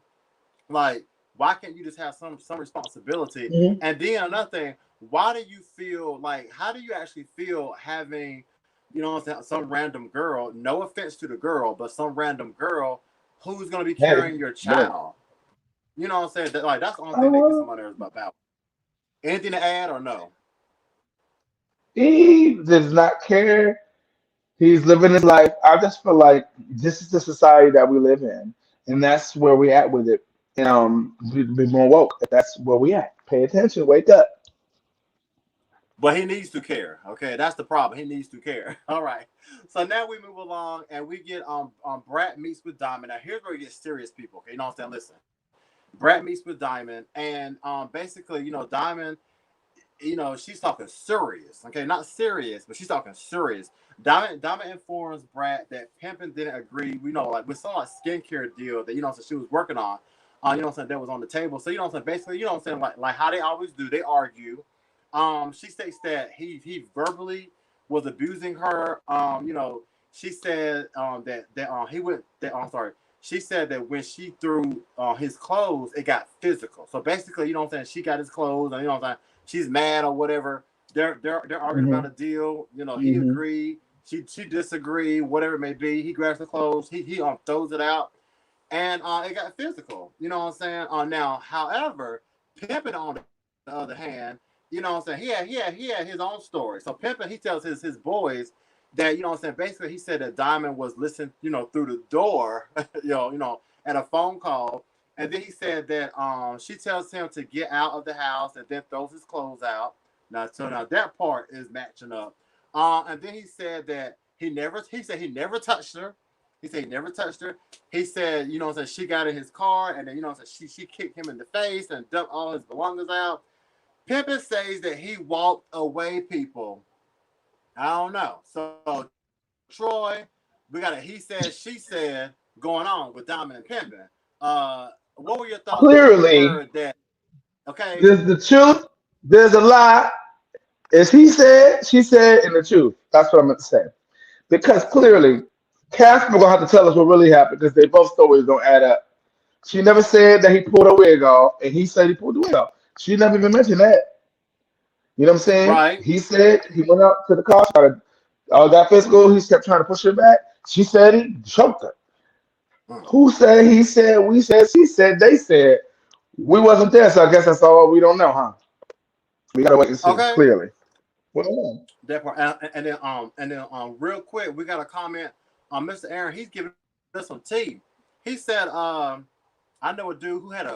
like, why can't you just have some responsibility? Mhm. And then another thing, why do you feel like, how do you actually feel having, some random girl? No offense to the girl, but some random girl who's gonna be Hey, carrying your right. child. You know what I'm saying? Like, that's the only thing that gets Uh, on my nerves about. Anything to add or no? he does not care. He's living his life. I just feel like this is the society that we live in, and that's where we at with it. Be more woke. That's where we at. Pay attention. Wake up. But he needs to care. Okay, that's the problem. He needs to care. All right. So now we move along and we get Brat meets with Diamond. Now here's where it gets serious, people. Okay, you know what I'm saying? Listen. Brat meets with Diamond, and basically, Diamond, she's talking serious. Okay, not serious, but she's talking serious. Diamond informs Brat that Pimpin didn't agree. We know, like, we saw a skincare deal that, so she was working on. You know what I'm saying, that was on the table. So, you know what I'm saying, basically, you know what I'm saying, like how they always do, they argue. She states that he verbally was abusing her. She said that he went. That I'm sorry. She said that when she threw his clothes, it got physical. So basically, you know what I'm saying? She got his clothes, and you know what I'm saying? She's mad or whatever. They're arguing Hmm. about a deal. He Hmm. agreed. She disagreed. Whatever it may be. He grabs the clothes. He throws it out, and it got physical. You know what I'm saying? Now, however, Pimpin on the other hand, you know what I'm saying? He had his own story. So Pimpin, he tells his boys that, you know what I'm saying, basically he said that Diamond was listening, through the door, at a phone call. And then he said that she tells him to get out of the house and then throws his clothes out. Now that part is matching up. And then he said that he never touched her. He said he never touched her. He said, you know what I'm saying, she got in his car and then, you know what I'm saying, she kicked him in the face and dumped all his belongings out. Pimpin says that he walked away, people. I don't know. So, Troy, we got a he said, she said going on with Diamond and Pimpin. What were your thoughts when you Clearly, heard that? Okay. there's the truth, there's a lie. As he said, she said, and the truth. That's what I meant to say. Because Mm-hmm. clearly, Casper gonna have to tell us what really happened because they both stories don't add up. She never said that he pulled her wig off, and he said he pulled the wig off. She never even mentioned that. You know what I'm saying? Right. He said he went up to the car, started, got physical. He kept trying to push her back. She said he choked her. Mm. Who said? He said. We said. She said. They said. We wasn't there, so I guess that's all we don't know, huh? We gotta wait and see. Okay. Clearly, we don't know. That part. Real quick, we got a comment on Mr. Aaron. He's giving us some tea. He said, I know a dude who had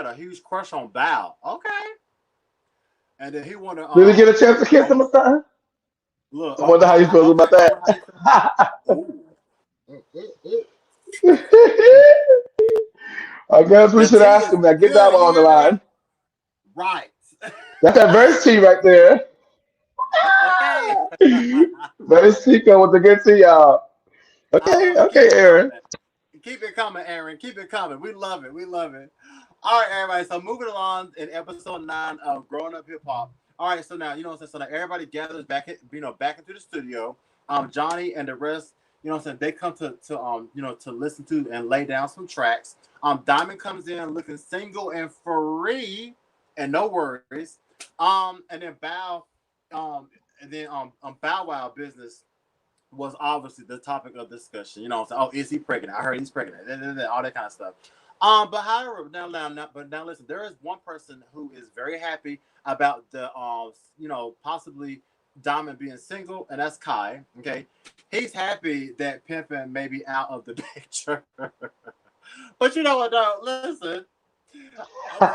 a huge crush on Bow. Okay. And then he wanted Did he get a chance to kiss him or something? look, I wonder how he feels okay, about that. how you feel? Ooh. Mm. I guess we The should tea ask is him that. Get that good. one You on the hear me? line. Right. That's that verse T right there. Okay. Verse T come with the good tea, y'all. I Okay, love it. okay, Keep it Aaron. coming. Keep it coming, Aaron. Keep it coming. We love it. We love it. All right, everybody. So moving along in episode 9 of Growing Up Hip Hop. All right, so now you know what I'm saying. So now everybody gathers back into the studio. Johnny and the rest, you know what I'm saying. They come to listen to and lay down some tracks. Diamond comes in looking single and free, and no worries. And then Bow Wow business was obviously the topic of discussion. You know, what I'm saying, oh, is he pregnant? I heard he's pregnant. All that kind of stuff. But however, now listen. There is one person who is very happy about the possibly Diamond being single, and that's Kai. Okay, he's happy that Pimpin may be out of the picture. But you know what? Though, listen. I can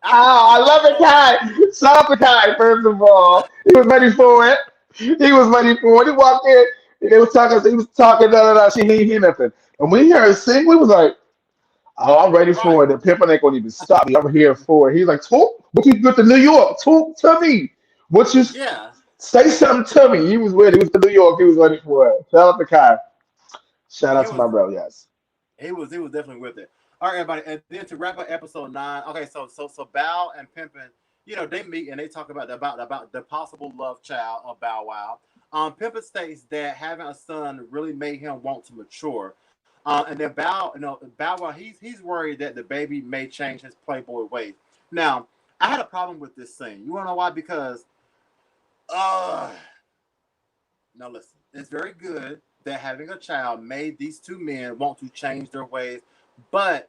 I love it, understand. Kai. Shout out to Kai, first of all. He was ready for it. He was ready for it. He walked in, and he was talking, da da da. She didn't hear nothing. And when he heard her sing, we was like, oh, I'm ready for Right. it. The Pimpin ain't gonna even stop me. I'm here for it. He's like, Took, what you good to New York? Talk to me. What you Yeah. say something to me. He was ready. He was to New York. He was ready for it. Shout out to Kai. Shout out He to my was bro, yes. he was definitely with it. All right, everybody, and then to wrap up episode 9. Okay, so Bow and Pimpin, they meet and they talk about the possible love child of Bow Wow. Pimpin states that having a son really made him want to mature. And then Bow Wow, he's worried that the baby may change his playboy ways. Now, I had a problem with this scene. You wanna know why? Because uh now listen, it's very good that having a child made these two men want to change their ways, but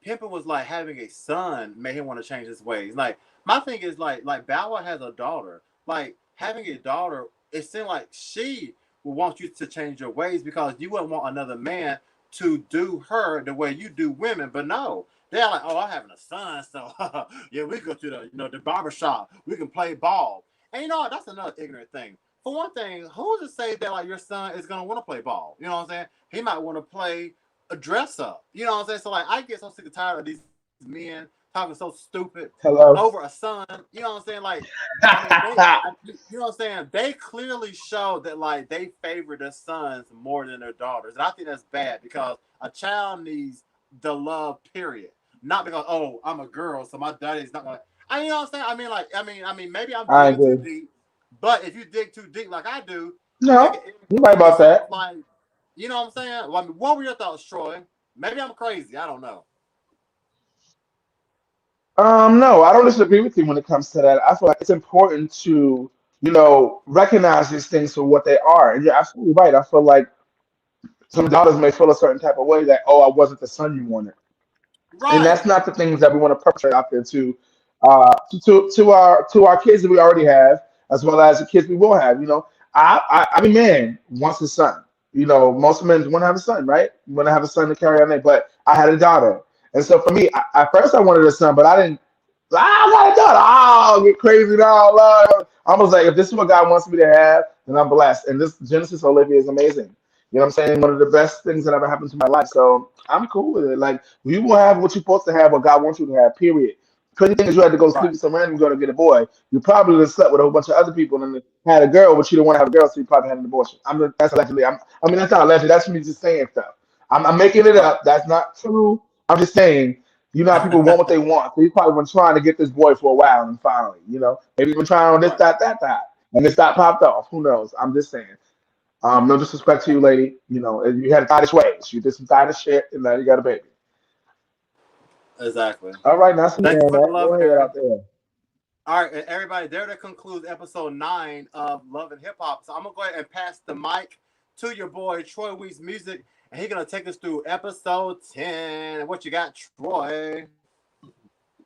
Pimpin was like having a son made him want to change his ways. Like my thing is like Bow Wow has a daughter. Like having a daughter, it seemed like she would want you to change your ways because you wouldn't want another man to do her the way you do women. But no, they're like, oh, I'm having a son, so yeah, we go to the barber shop. We can play ball. And you know what? That's another ignorant thing. For one thing, who's to say that like your son is gonna want to play ball? You know what I'm saying? He might want to play a dress up. You know what I'm saying? So like I get so sick and tired of these men talking so stupid over Hello. a son. You know what I'm saying? Like I mean you know what I'm saying? They clearly show that like they favor their sons more than their daughters. And I think that's bad because a child needs the love, period. Not because, oh, I'm a girl, so my daddy's not gonna. You know what I'm saying? Maybe I'm I digging too agree. deep, but if you dig too deep like I do, No, you're right it about sounds that. like, you know what I'm saying? Well, what were your thoughts, Troy? Maybe I'm crazy. I don't know. No, I don't disagree with you when it comes to that. I feel like it's important to, recognize these things for what they are. And you're absolutely right. I feel like some daughters may feel a certain type of way that, oh, I wasn't the son you wanted. And that's Right. not the things that we want to perpetrate out there to our kids that we already have, as well as the kids we will have. Every man wants a son. Most men want to have a son, right? Want to have a son to carry on name. But I had a daughter, and so for me, at first I wanted a son, but I didn't. I got a daughter. Oh, get crazy now, Lord. I was like, if this is what God wants me to have, then I'm blessed. And this Genesis Olivia is amazing. You know what I'm saying? One of the best things that ever happened to my life. So I'm cool with it. Like you will have what you're supposed to have, what God wants you to have. Period. Crazy thing is, you had to go sleep Right. with some random girl to get a boy. You probably would have slept with a whole bunch of other people and had a girl, but you don't want to have a girl, so you probably had an abortion. That's allegedly. That's not allegedly. That's me just saying stuff. I'm making it Right. up. That's not true. I'm just saying. How people want what they want. So he's probably been trying to get this boy for a while, and finally, maybe he's been trying on this, Right. that, and this that popped off. Who knows? I'm just saying. No disrespect to you, lady. You had a childish ways. You did some childish shit, and now you got a baby. Exactly. All right, now some Thank you man, for the man. love, Go ahead Aaron. out there. All right, everybody, there to conclude episode 9 of Love and Hip Hop. So I'm gonna go ahead and pass the mic to your boy Troy Weeks Music, and he's gonna take us through episode 10. What you got, Troy?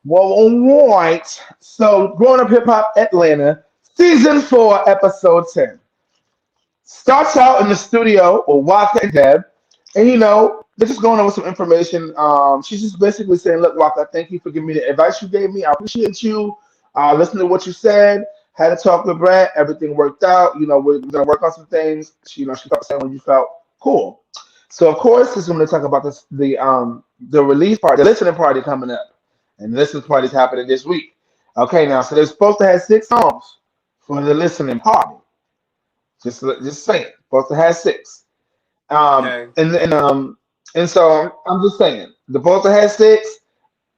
Well, all right. So, Growing Up Hip Hop Atlanta, season 4, episode 10. Starts out in the studio with Waka and Deb, and they're just going over some information. She's just basically saying, "Look, Waka, thank you for giving me the advice you gave me. I appreciate you. Listen to what you said. Had a talk with Brett. Everything worked out. We're gonna work on some things. She felt the same when you felt cool. So of course, this is when they talk about this the release party, the listening party coming up, and the listening party's happening this week. Okay, now so they're supposed to have 6 songs for the listening party. Just saying, supposed to have 6. Um, Okay. and and um, and so I'm just saying, the supposed to have 6.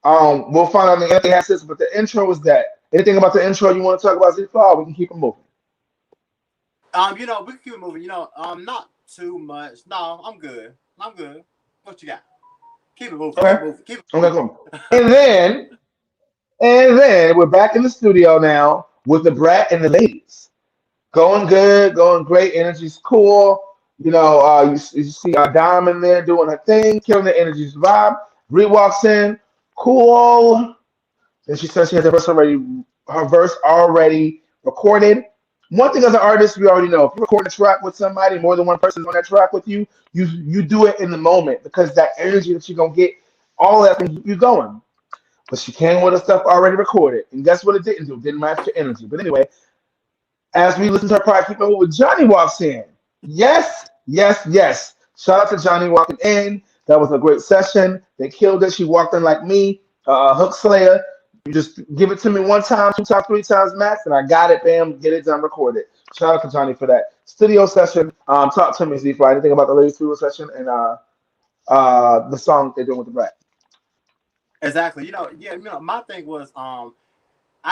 We'll find out if they have 6, but the intro is that. Anything about the intro you want to talk about so far? We can keep it moving. We can keep it moving. Not too much. No, I'm good. I'm good. What you got? Keep it moving. Keep Okay. it moving. Keep it Okay, moving. cool. And then we're back in the studio now with the brat and the ladies. Going good, going great. Energy's cool. You see Dime in there doing her thing, killing the energy's vibe. Bree walks in, cool. And she says she has her verse already recorded. One thing as an artist, we already know if you record a track with somebody, more than one person on that track with you, you do it in the moment because that energy that you're gonna get, all that thing you going. But she came with her stuff already recorded, and guess what? It didn't do. It didn't match the energy. But anyway, as we listen to her part, keep it with Johnny walks in. Yes, yes, yes. Shout out to Johnny walking in. That was a great session. They killed it. She walked in like me, Hook Slayer. You just give it to me 1 time, 2 times, 3 times max, and I got it. Bam, get it done, record it. Shout out to Johnny for that studio session. Talk to me, Z, for anything about the ladies studio session and the song they're doing with the brat. Exactly. My thing was I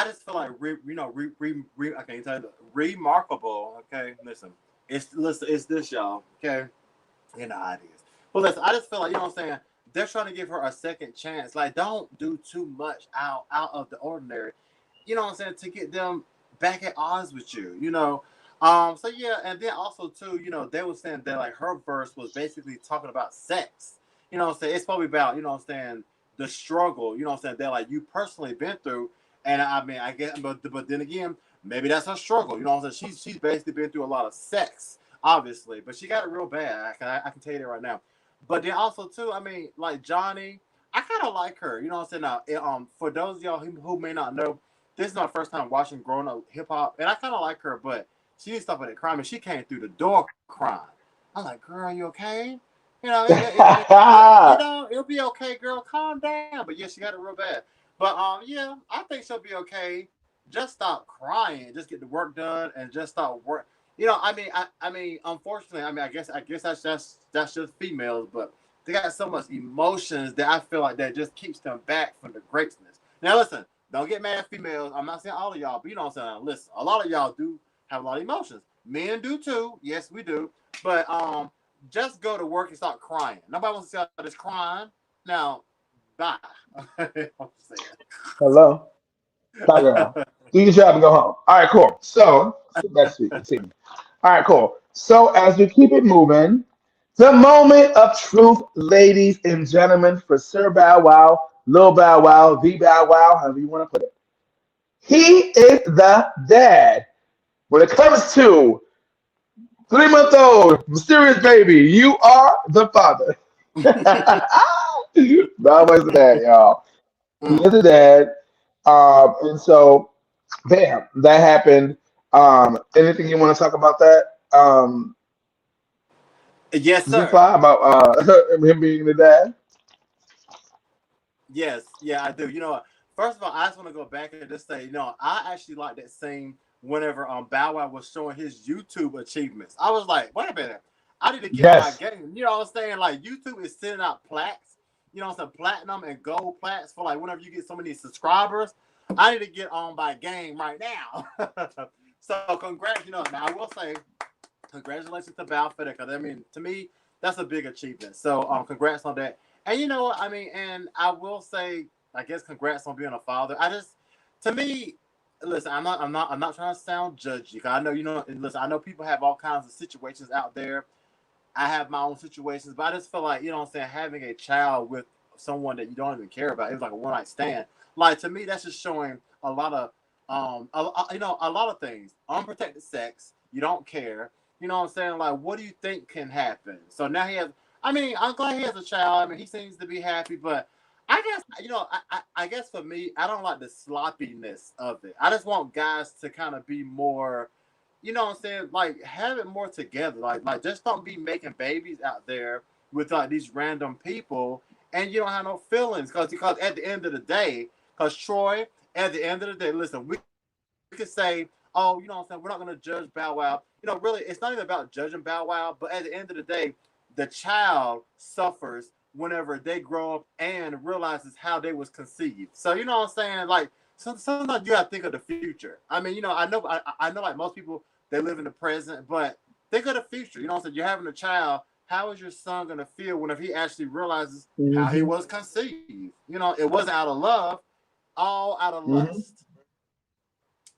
just feel like okay, tell you remarkable. Okay, listen, it's this, y'all. Okay, how it is. But listen, I just feel like what I'm saying. They're trying to give her a second chance. Like, don't do too much out of the ordinary. You know what I'm saying, to get them back at odds with you. So yeah, and then also too, they were saying that like her verse was basically talking about sex. What I'm saying, it's probably about what I'm saying, the struggle. What I'm saying, that like you personally been through. And I guess, but then again, maybe that's her struggle. What I'm saying, she's basically been through a lot of sex, obviously, but she got it real bad. I can tell you that right now. But then also too, like Johnny, I kind of like her. What I'm saying. Now, for those of y'all who may not know, this is my first time watching Growing Up Hip Hop, and I kind of like her, but she didn't stop at that crime, and she came through the door crying. I'm like, girl, you okay? It'll be okay, girl. Calm down. But yeah, she got it real bad. But yeah, I think she'll be okay. Just stop crying. Just get the work done, and just stop work. Unfortunately, I guess that's just females, but they got so much emotions that I feel like that just keeps them back from the greatness. Now, listen, don't get mad, females. I'm not saying all of y'all, but you know what I'm saying. Listen, a lot of y'all do have a lot of emotions. Men do too. Yes, we do. But just go to work and start crying. Nobody wants to see all this crying. Now, bye. I'm just saying. Hello. Bye, girl. Do your job and go home. All right, cool. So, let's see. Continue. All right, cool. So, as we keep it moving, the moment of truth, ladies and gentlemen, for Sir Bow Wow, Lil Bow Wow, the Bow Wow, however you want to put it. He is the dad. When it comes to 3 month old mysterious baby, you are the father. Bow Wow's the dad, y'all. He Mm. is the dad. And so, bam, that happened. Anything you want to talk about that? Yes, G sir. Fly about him being the dad. Yes, yeah, I do. First of all, I just want to go back and just say, I actually like that scene whenever Bow Wow was showing his YouTube achievements. I was like, wait a minute, I need to get on my Yes. game. You know what I'm saying? Like YouTube is sending out plaques, what I'm saying, platinum and gold plaques for like whenever you get so many subscribers. I need to get on my game right now. So congrats, now I will say congratulations to Bow for that, because I mean, to me, that's a big achievement. So congrats on that. And you know what I mean, and I will say, I guess congrats on being a father. I just, to me, listen, I'm not trying to sound judgy. 'Cause I know, listen, I know people have all kinds of situations out there. I have my own situations, but I just feel like, what I'm saying, having a child with someone that you don't even care about, it was like a one night stand. Like, to me, that's just showing a lot of a lot of things. Unprotected sex, you don't care. You know what I'm saying? Like, what do you think can happen? So now he has, I mean, I'm glad he has a child. I mean, he seems to be happy, but I guess, I guess for me, I don't like the sloppiness of it. I just want guys to kind of be more, you know what I'm saying? Like, have it more together. Like just don't be making babies out there with like these random people, and you don't have no feelings. Because at the end of the day, because Troy, at the end of the day, listen, we could say, oh, you know what I'm saying, we're not going to judge Bow Wow. Really, it's not even about judging Bow Wow, but at the end of the day, the child suffers whenever they grow up and realizes how they was conceived. So, you know what I'm saying? Like, sometimes you got to think of the future. I mean, I know like most people, they live in the present, but think of the future. You know what I'm saying? You're having a child. How is your son going to feel whenever he actually realizes how he Hmm. was conceived? It wasn't out of love, all out of Hmm. lust.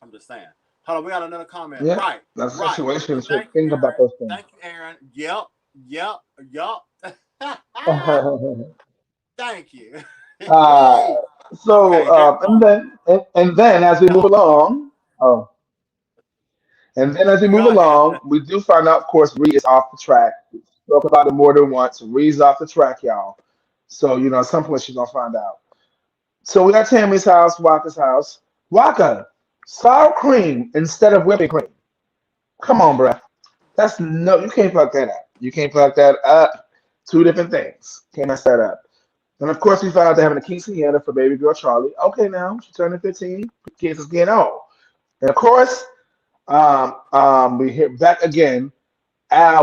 I'm just saying. Hold on, we got another comment. Yeah, Right, that's right. situations. So Thank you, think about Aaron. those things. Thank you, Aaron. Yep, yep, yep. Thank you. uh, Hey. so Okay, there. and then as we move Hold on. along, oh, and then as we move Go ahead. along, we do find out, of course, Reed is off the track. We spoke about it more than once. Reed's off the track, y'all. So at some point she's gonna find out. So we got Tammy's house, Waka's house. Waka, sour cream instead of whipping cream. Come on, bruh. That's no, you can't fuck that up. You can't fuck that up. Two different things. Can't mess that up. And of course, we found out they're having a quinceanera for baby girl Charlie. Okay, now she's turning 15. Kids is getting old. And of course, we hit back again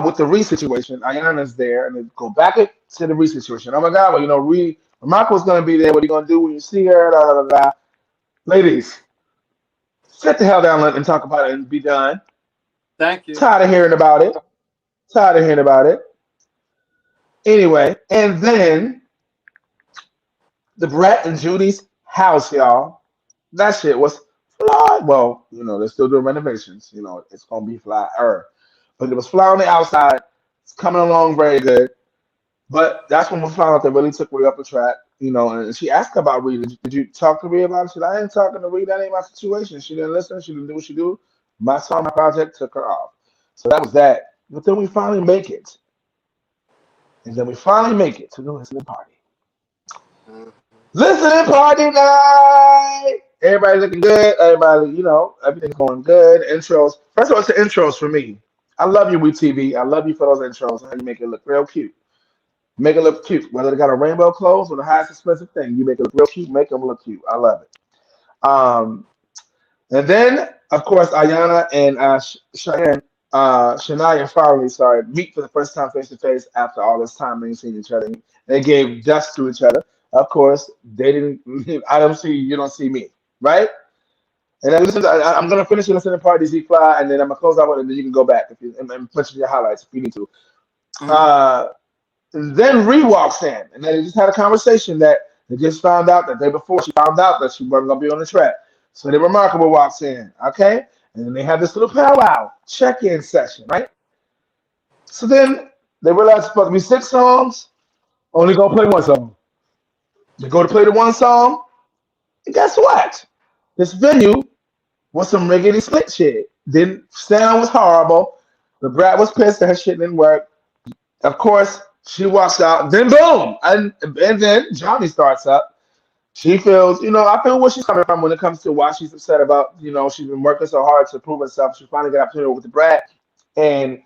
with the Reese situation. Ayana's there, and they go back to the Reese situation. Oh my God, well, Reed, Michael's going to be there. What are you going to do when you see her? Da, da, da, da. Ladies, sit the hell down and talk about it and be done. Thank you. Tired of hearing about it. Tired of hearing about it. Anyway, and then the Brett and Judy's house, y'all. That shit was fly. Well, they're still doing renovations. It's gonna be flyer. But it was fly on the outside. It's coming along very good. But that's when we found out they really took Rhea up the track. And she asked about Rhea. Did you talk to Rhea about it? She said, I ain't talking to Rhea. That ain't my situation. She didn't listen. She didn't do what she do. My song, my project took her off. So that was that. But then we finally make it. And then we finally make it to the listening party. Mhm. Listening party night. Everybody looking good. Everybody, everything's going good. Intros. First of all, it's the intros for me. I love you, WeTV. I love you for those intros. How you make it look real cute. Make it look cute. Whether they got a rainbow clothes or the highest expensive thing, you make it look real cute. Make them look cute. I love it. Um, and then, of course, Ayana and Cheyenne, Shania finally, sorry, meet for the first time face to face after all this time they ain't seen each other. They gave dust to each other. Of course, they didn't. I don't see you. You don't see me. right? And then I'm gonna finish the listening part of Z Fly, and then I'm gonna close out with it, and then you can go back if you and punch in your highlights if you need to. Mhm. Uh, then Ree walks in, and they just had a conversation that they just found out the day before she found out that she wasn't gonna be on the track. So the Remarkable walks in, okay, and then they have this little powwow check-in session, right? So then they realize it's supposed to be 6 songs, only gonna play one song. They go to play the one song, and guess what? This venue was some riggedy split shit. Didn't sound was horrible. The brat was pissed that her shit didn't work. Of course, she walks out. Then boom, and then Johnny starts up. She feels, I feel where she's coming from when it comes to why she's upset about, she's been working so hard to prove herself. She finally got an opportunity with the brat, and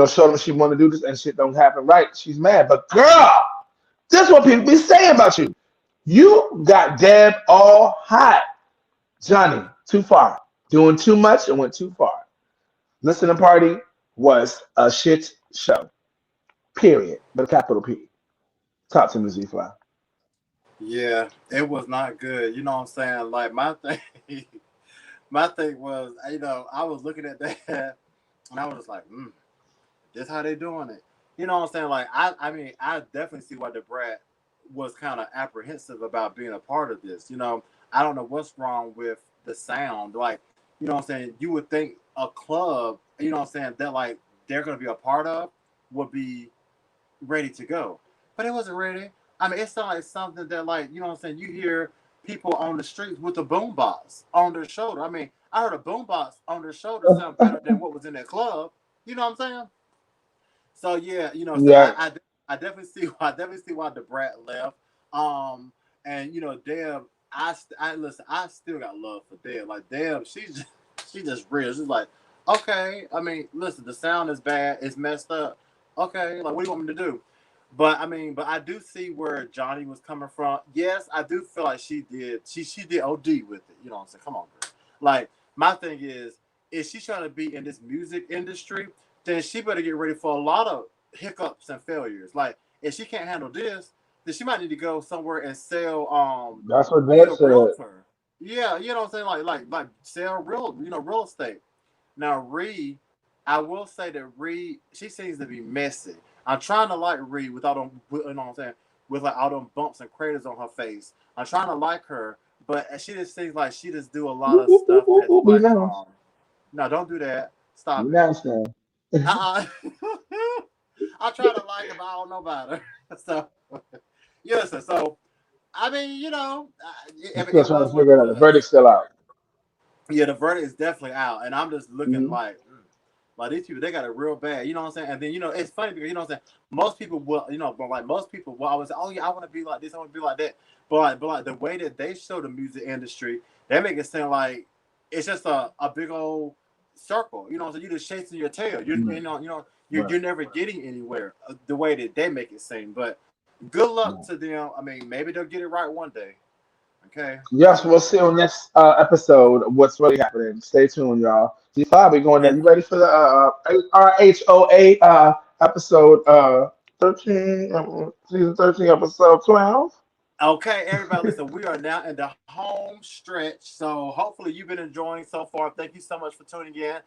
showed them she wanted to do this, and shit don't happen right. She's mad, but girl, this is what people be saying about you. You got Deb all hot. Johnny, too far. Doing too much and went too far. Listening Party was a shit show. Period. But a capital P. Talk to me, Z Fly. Yeah, it was not good. You know what I'm saying? Like my thing, my thing was, I was looking at that and I was just like, this how they doing it. You know what I'm saying? Like I mean, I definitely see why the brat was kind of apprehensive about being a part of this. I don't know what's wrong with the sound. Like, what I'm saying? You would think a club, what I'm saying, that like they're gonna be a part of would be ready to go. But it wasn't ready. I mean, it sounded like something that, like, what I'm saying, you hear people on the streets with a boombox on their shoulder. I mean, I heard a boombox on their shoulder sound better than what was in that club. You know what I'm saying? So yeah, so Yeah. I definitely see why the brat left. Um, and Deb, I listen, I still got love for Deb. Like Deb, she just real. She's like, okay. I mean, listen, the sound is bad. It's messed up. Okay, like what do you want me to do? But I mean, but I do see where Johnny was coming from. Yes, I do feel like she did. She did OD with it. You know what I'm saying? Come on, girl. Like my thing is, if she's trying to be in this music industry, then she better get ready for a lot of hiccups and failures. Like if she can't handle this, then she might need to go somewhere and sell That's what be Deb a said. realtor. Yeah, you know what I'm saying? Like sell real estate. Now Ree, I will say that Ree, she seems to be messy. I'm trying to like Ree with all them, you know what I'm saying, with like all them bumps and craters on her face. I'm trying to like her, but she just seems like she just do a lot Ooh, of ooh, stuff ooh, ooh, that's ooh, be like, nice. no, don't do that. Be Stop it. nice now. I try to like her, but I don't know about her. So, yes, so I mean, I'm it, still it trying to was what it figure it out. The was. verdict's still out. Yeah, the verdict is definitely out, and I'm just looking Hmm. like these people, they got it real bad. You know what I'm saying? And then it's funny because what I'm saying. Most people will, but like most people will always say, "Oh yeah, I want to be like this, I want to be like that." But like the way that they show the music industry, they make it seem like it's just a big old circle. You know what I'm saying? You're just chasing your tail. You're Right. never getting anywhere. The way that they make it seem. But good luck Right. to them. I mean, maybe they'll get it right one day. Okay. Yes, we'll see on next episode what's really happening. Stay tuned, y'all. Z5, we going there. And You ready for the RHOA episode 13, season 13, episode 12? okay, everybody, listen, we are now in the home stretch. So hopefully you've been enjoying so far. Thank you so much for tuning in.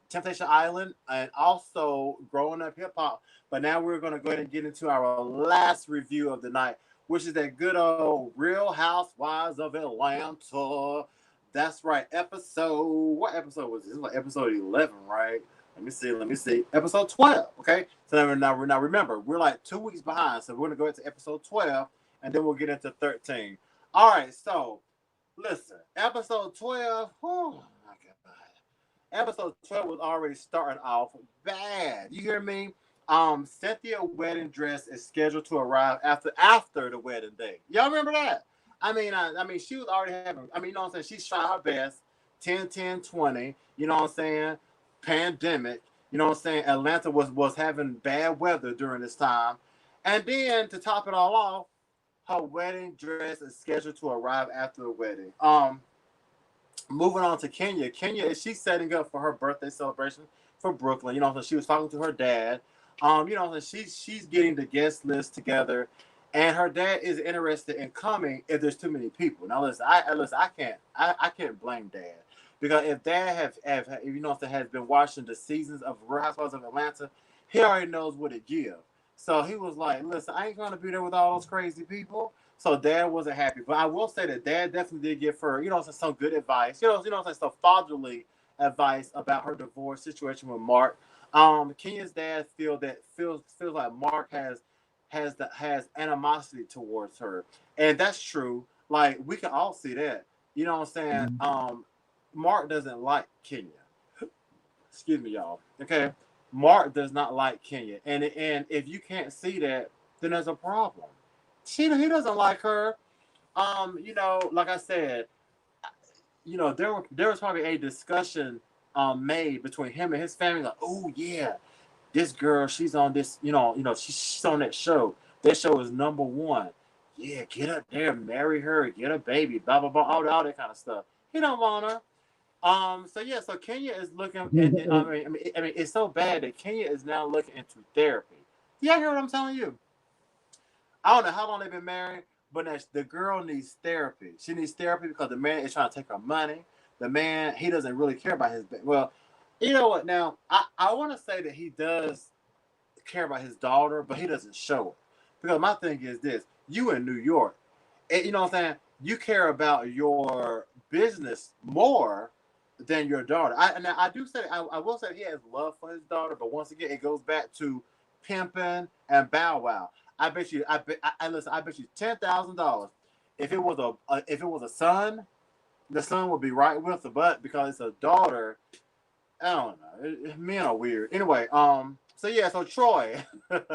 Temptation Island and also Growing Up Hip Hop. But now we're going to go ahead and get into our last review of the night, which is that good old Real Housewives of Atlanta. That's right. What episode was this? This was like episode 11, right? Let me see. Episode 12. Okay. So now remember, we're like 2 weeks behind. So we're going to go into episode 12 and then we'll get into 13. All right. So listen, episode 12. Oh my God. Episode 12 was already starting off bad. You hear me? Cynthia wedding dress is scheduled to arrive after the wedding day. Y'all remember that? I mean, she was already having. I mean, you know what I'm saying? She tried her best. 10, 10, 20. You know what I'm saying? Pandemic. You know what I'm saying? Atlanta was having bad weather during this time, and then to top it all off, her wedding dress is scheduled to arrive after the wedding. Moving on to Kenya. Kenya is she's setting up for her birthday celebration for Brooklyn. So she was talking to her dad. She's getting the guest list together, and her dad is interested in coming if there's too many people. Now listen, I can't blame dad because if dad have if you know if has been watching the seasons of Real Housewives of Atlanta, he already knows what it gives. So he was like, listen, I ain't gonna be there with all those crazy people. So dad wasn't happy, but I will say that dad definitely did give her, some good advice. Some fatherly advice about her divorce situation with Mark. Kenya's dad feels like Mark has animosity towards her, and that's true. Like we can all see that. You know what I'm saying? Mhm. Mark doesn't like Kenya. Excuse me, y'all. Okay, Mark does not like Kenya, and if you can't see that, then there's a problem. He doesn't like her. Like I said, there was probably a discussion made between him and his family, like, oh yeah, this girl, she's on this, she's on that show. That show is number one. Yeah, get up there, marry her, get a baby, blah blah blah, all that kind of stuff. He don't want her. So Kenya is looking, and I mean, it's so bad that Kenya is now looking into therapy. Yeah, I hear what I'm telling you. I don't know how long they've been married, but the girl needs therapy. She needs therapy because the man is trying to take her money. The man, he doesn't really care about his. Well, you know what? Now, I want to say that he does care about his daughter, but he doesn't show it. Because my thing is this: you in New York, and you know what I'm saying? You care about your business more than your daughter. I do say I will say he has love for his daughter, but once again, it goes back to pimping and Bow Wow. I bet you. Listen. I bet you $10,000. If it was a son, the son would be right with the butt because it's a daughter. I don't know. Men are weird. Anyway, so yeah, so Troy, what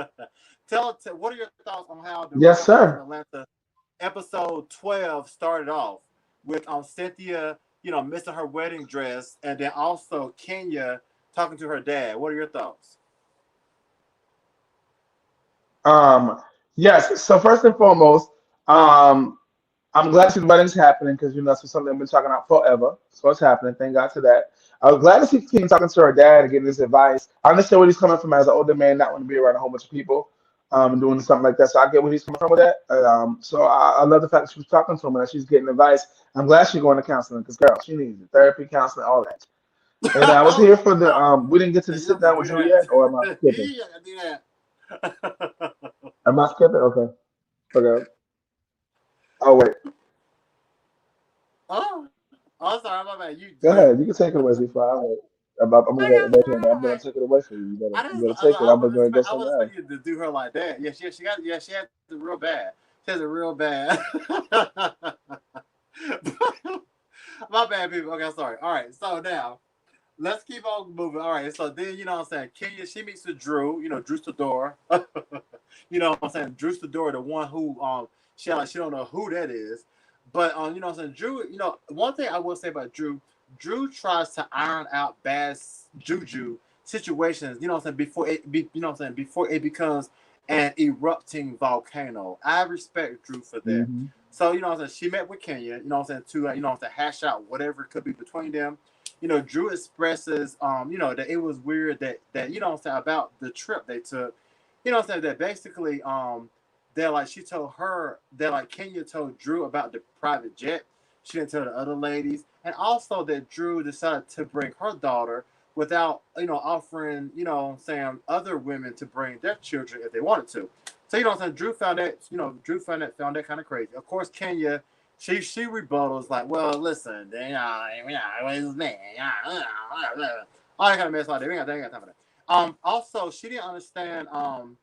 are your thoughts on how the Real Yes, Housewives of sir. Atlanta episode 12 started off with Cynthia, missing her wedding dress, and then also Kenya talking to her dad. What are your thoughts? Um, yes. So first and foremost, um, I'm glad to see the wedding's happening because that's something I've been talking about forever. So it's happening. Thank God for that. I was glad to see King talking to her dad and getting this advice. I understand where he's coming from as an older man, not want to be around a whole bunch of people, and doing something like that. So I get where he's coming from with that. So I love the fact that she was talking to him and that she's getting advice. I'm glad she's going to counseling because girl, she needs it. Therapy, counseling, all that. And I was Oh, here for the. oh, We didn't get to the you sit don't have down to with do Drew yet, or am I that. skipping? You gotta do that. Am I skipping? Okay. Okay. Oh wait. Oh, oh, sorry, my bad. You Go go ahead. ahead. You can take it away, Z5. I'm I gonna let guess it back in. I'm gonna take it away from you. I You just better take it. I'm was gonna go expect go I was somewhere else. expecting you to do her like that. Yeah, she has it real bad. She has it real bad. My bad, people. Okay, sorry. All right, so now let's keep on moving. All right, so then what I'm saying, Kenya, she meets with Drew. Drew Sidor. What I'm saying, Drew Sidor, the one who she don't know who that is, but what I'm saying, Drew. One thing I will say about Drew, Drew tries to iron out bad juju situations. You know what I'm saying, before it becomes an erupting volcano. I respect Drew for that. Hmm. So what I'm saying, she met with Kenya. You know what I'm saying, to to hash out whatever could be between them. Drew expresses, that it was weird that what I'm saying, about the trip they took. What I'm saying, that basically, that like she told her that like Kenya told Drew about the private jet. She didn't tell the other ladies, and also that Drew decided to bring her daughter without offering what I'm saying, other women to bring their children if they wanted to. So what I'm saying, Drew found that kind of crazy. Of course, Kenya, she rebuttals like, well, listen, it was me, all that kind of mess like that. They ain't got time for that. Also, she didn't understand. I'm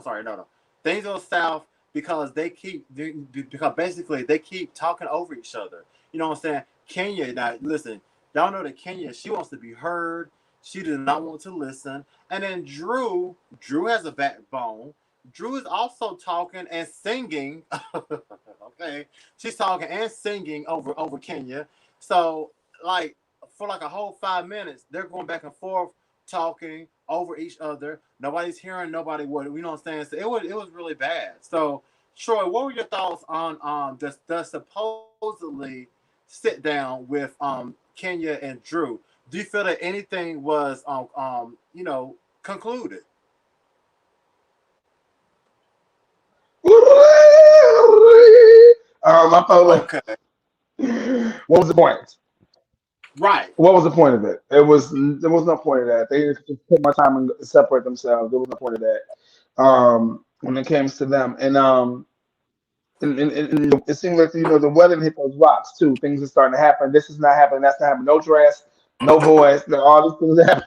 sorry, no. Things go south because because basically they keep talking over each other. You know what I'm saying? Kenya, now listen, y'all know that Kenya, she wants to be heard. She does not want to listen. And then Drew has a backbone. Drew is also talking and singing. Okay, she's talking and singing over Kenya. So like for like a whole 5 minutes, they're going back and forth talking over each other. Nobody's hearing nobody. What I'm saying? So it was really bad. So Troy, what were your thoughts on the supposedly sit down with Kenya and Drew? Do you feel that anything was concluded? I felt like, Okay. what was the point? Right. What was the point of it? There was no point of that. They just take my time and separate themselves. There was no point of that. When it comes to them, and it seemed like the wedding hit those rocks too. Things are starting to happen. This is not happening. That's not happening. No dress, no voice. All these things happen.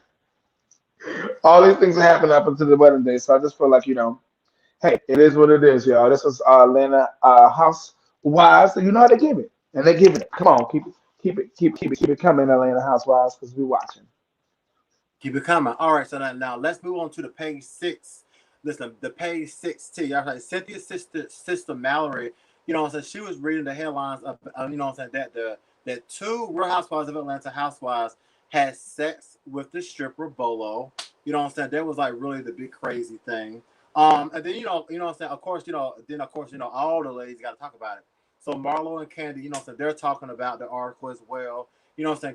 All these things happen up until the wedding day. So I just feel like hey, it is what it is, y'all. This was Atlanta Housewives, so you know how to give it, and they're giving it. Come on, keep it coming, Atlanta Housewives, because we watching. Keep it coming. All right, so now let's move on to the page six. Listen, the page 16. I was like Cynthia's sister Mallory. She was reading the headlines of that that two Real Housewives of Atlanta housewives had sex with the stripper Bolo. That was like really the big crazy thing. And then Of course, all the ladies got to talk about it. So Marlo and Candy, they're talking about the article as well.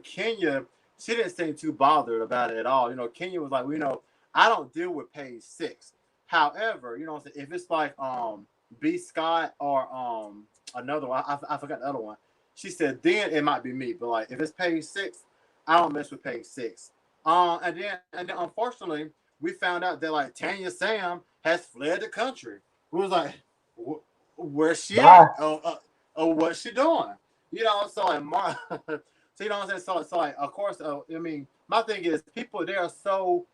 Kenya, she didn't seem too bothered about it at all. Kenya was like, I don't deal with page six. However, if it's like B Scott or another one, I forgot the other one. She said then it might be me, but like if it's page six, I don't mess with page six. And then unfortunately, we found out that like Tanya Sam has fled the country. We was like, where's she Bye. at? What's she doing? So like so what I'm saying. So like, of course, my thing is people they are so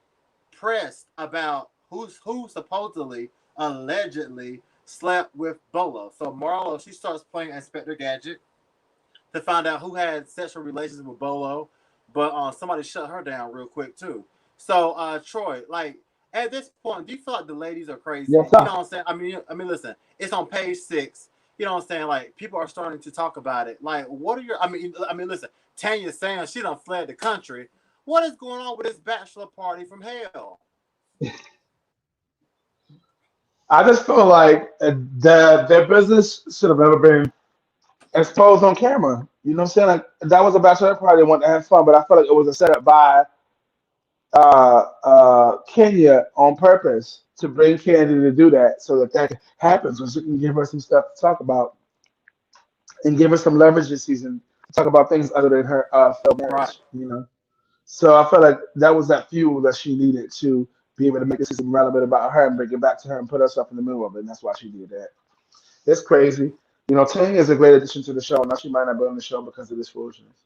pressed about who supposedly, allegedly slept with Bolo. So Marlo, she starts playing Inspector Gadget to find out who had sexual relations with Bolo, but somebody shut her down real quick too. So Troy, like at this point, do you feel like the ladies are crazy? Yes, sir. You know what I'm saying? Listen, it's on page six. You know what I'm saying? Like people are starting to talk about it. Like, what are your? Listen. Tanya saying she done fled the country. What is going on with this bachelor party from hell? I just feel like their business should have never been exposed on camera. You know what I'm saying? Like that was a bachelorette party. They wanted to have fun, but I felt like it was a setup by Kenya on purpose to bring Candy to do that, so that happens, so she can give her some stuff to talk about and give her some leverage this season to talk about things other than her failed Right. marriage. So I felt like that was that fuel that she needed to be able to make the season relevant about her and bring it back to her and put herself in the middle of it, and that's why she did that. It's crazy. Tanya is a great addition to the show. Now she might not be on the show because of this foolishness.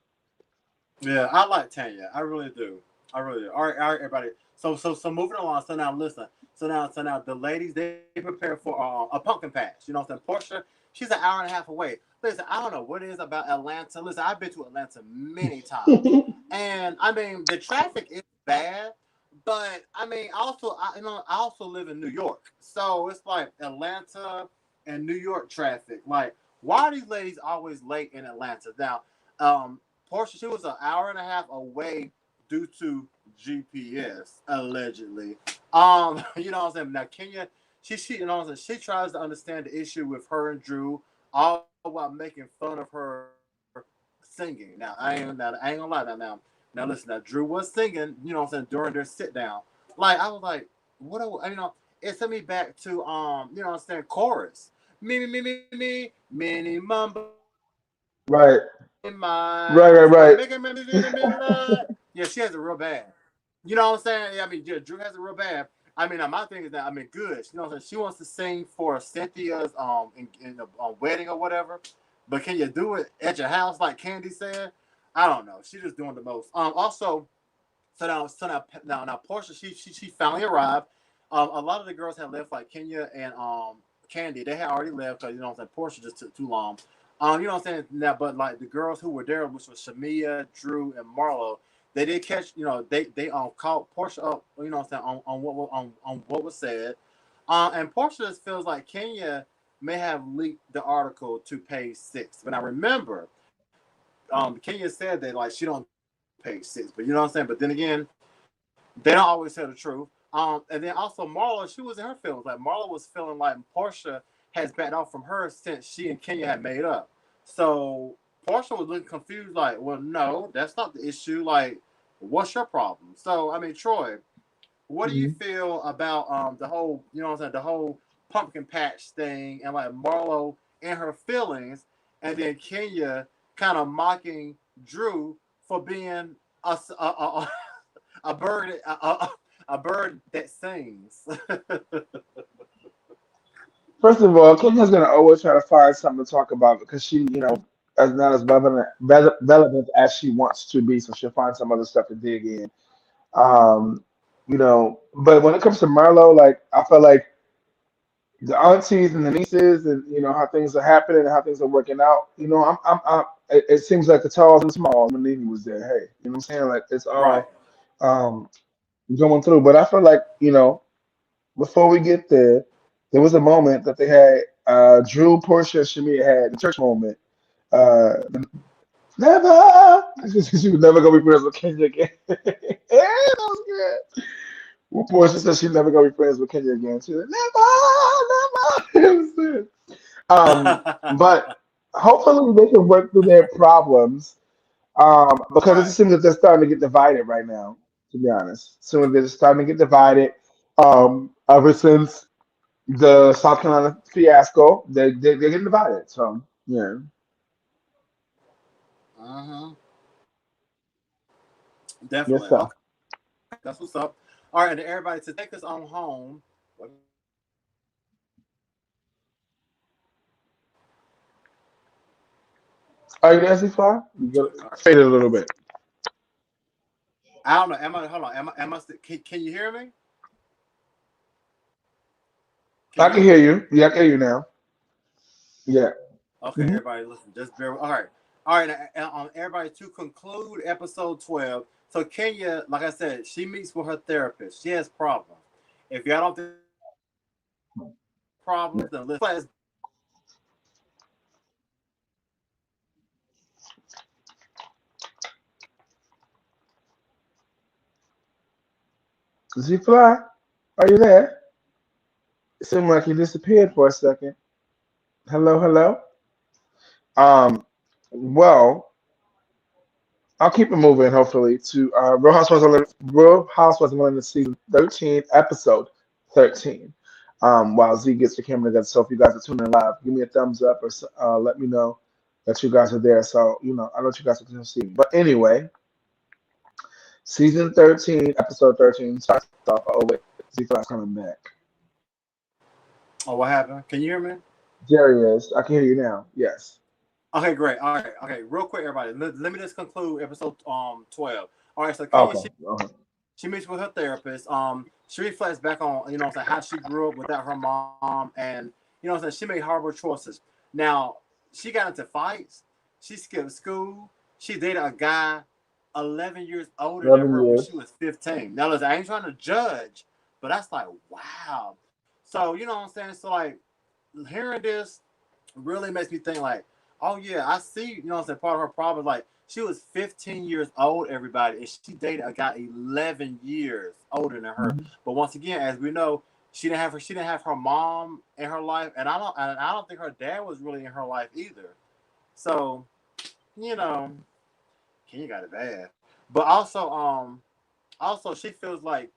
Yeah, I like Tanya. I really do. I really do. All right, everybody. So moving along. So now listen. So now the ladies they prepare for a pumpkin patch. You know what I'm saying? Portia, she's an hour and a half away. Listen, I don't know what it is about Atlanta. Listen, I've been to Atlanta many times, and the traffic is bad. But I also live in New York, so it's like Atlanta and New York traffic. Like, why are these ladies always late in Atlanta? Now, Portia, she was an hour and a half away due to GPS, allegedly. You know what I'm saying? Now Kenya, she you know what I'm saying, she tries to understand the issue with her and Drew, all while making fun of her singing. Now I ain't gonna lie now listen, now Drew was singing, you know what I'm saying, during their sit down. Like I was like, what it sent me back to you know what I'm saying, chorus. Me, mumbo, in Right, my right, right, making right. me. Yeah, she has it real bad. You know what I'm saying? Yeah, yeah, Drew has it real bad. Now my thing is that good. You know what I'm saying? She wants to sing for Cynthia's in a wedding or whatever. But can you do it at your house like Candy said? I don't know. She's just doing the most. Also, now Portia, she finally arrived. A lot of the girls had left, like Kenya and Candy. They had already left because you know what I'm saying. Portia just took too long. You know what I'm saying. Now, but like the girls who were there, which was Shamia, Drew, and Marlo, they did catch. They called Portia up. You know what I'm saying on what was said. And Portia just feels like Kenya may have leaked the article to page six. But I remember, Kenya said that like she don't do page six. But you know what I'm saying. But then again, they don't always tell the truth. And then also Marla, she was in her feelings. Like Marla was feeling like Portia has backed off from her since she and Kenya had made up. So Portia was looking confused. Like, well, no, that's not the issue. Like, what's your problem? So Troy, what do you Mhm. feel about the whole, you know what I'm saying, the whole pumpkin patch thing, and like Marlo and her feelings, and then Kenya kind of mocking Drew for being a bird a bird that sings. First of all, Kenya's gonna always try to find something to talk about because she, is not as relevant as she wants to be. So she'll find some other stuff to dig in. Um, but when it comes to Marlo, like I feel like the aunties and the nieces and how things are happening and how things are working out. It seems like the talls and smalls when Nene was there. Hey, you know what I'm saying? Like it's Right. all um going through. But I feel like before we get there, there was a moment that they had Drew, Portia, and Shamia had the church moment. Never. She was never gonna be friends with Kenya again. Yeah, that was good. Well, Portia said she's never gonna be friends with Kenya again. She was like, never, never. It was good. But hopefully they can work through their problems. Because it Right. seems that they're starting to get divided right now. To be honest, so they're starting to get divided. Ever since the South Carolina fiasco, they're getting divided. So yeah, Uh-huh. yes, Definitely. sir. Okay, that's what's up. All right, and everybody to take us on home. Are you there, Z-Fly? You got faded a little bit. I don't know. Am I? Hold on. Can you hear me? Can I you can hear hear me? you. Yeah, I can hear you now. Yeah. Okay, hmm everybody, listen. Just bear. All right. All right. Everybody, to conclude episode 12. So Kenya, like I said, she meets with her therapist. She has problems. If y'all don't think problems, then let's. Z-Fly, are you there? It seemed like you disappeared for a second. Hello, hello. Um, well, I'll keep it moving, hopefully, to Real Housewives of Atlanta season 13, episode 13. While Z gets the camera together. So if you guys are tuning in live, give me a thumbs up or let me know that you guys are there. So, I know you guys are going to see me. But anyway, season 13, episode 13 starts off. Oh, wait, Z Flash coming back. Oh, what happened? Can you hear me? Jerry is. I can hear you now. Yes. Okay, great. All right. Okay, real quick, everybody. Let me just conclude episode 12. All right. So Kenya, Okay. she meets with her therapist. She reflects back on how she grew up without her mom, and she made horrible choices. Now she got into fights. She skipped school. She dated a guy 11 years older than 11 her when she years. was 15. Now listen, I ain't trying to judge, but that's like wow. So you know what I'm saying. So like hearing this really makes me think like, oh yeah, I see. You know what I'm saying. Part of her problem, like she was 15 years old, everybody, and she dated a guy 11 years older than her. Mhm. But once again, as we know, she didn't have her mom in her life, and I don't think her dad was really in her life either. So you know, Kenya got it bad. But also she feels like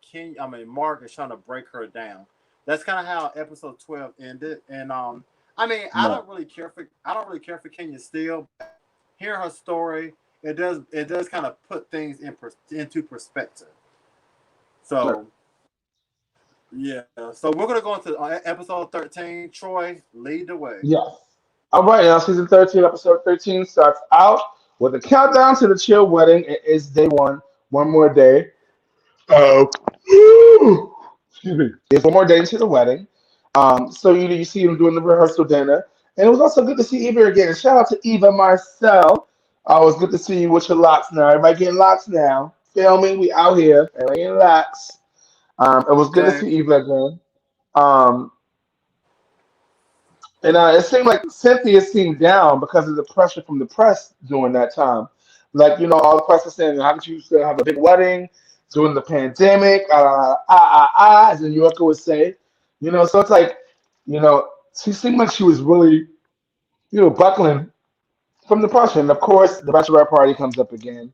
Mark is trying to break her down. That's kind of how episode 12 ended. And Right. I don't really care for Kenya still, but hearing her story, it does kind of put things into perspective. Sure. So yeah, so we're gonna go into episode 13. Troy, lead the way. Yes. All right, now season 13, episode 13 starts out with a countdown to the chill wedding. It is day one more day. Oh, excuse me. There's one more day to the wedding. So you see him doing the rehearsal dinner, and it was also good to see Eva again. Shout out to Eva Marcel. It was good to see you with your locks now. Everybody getting locks now. Filming, we out here. Everybody getting locks. It was good to Okay. see Eva again. Um, and it seemed like Cynthia seemed down because of the pressure from the press during that time. Like, all the press was saying, how could you still have a big wedding during the pandemic? As the New Yorker would say. So it's like, she seemed like she was really, buckling from the pressure. And of course, the bachelorette party comes up again.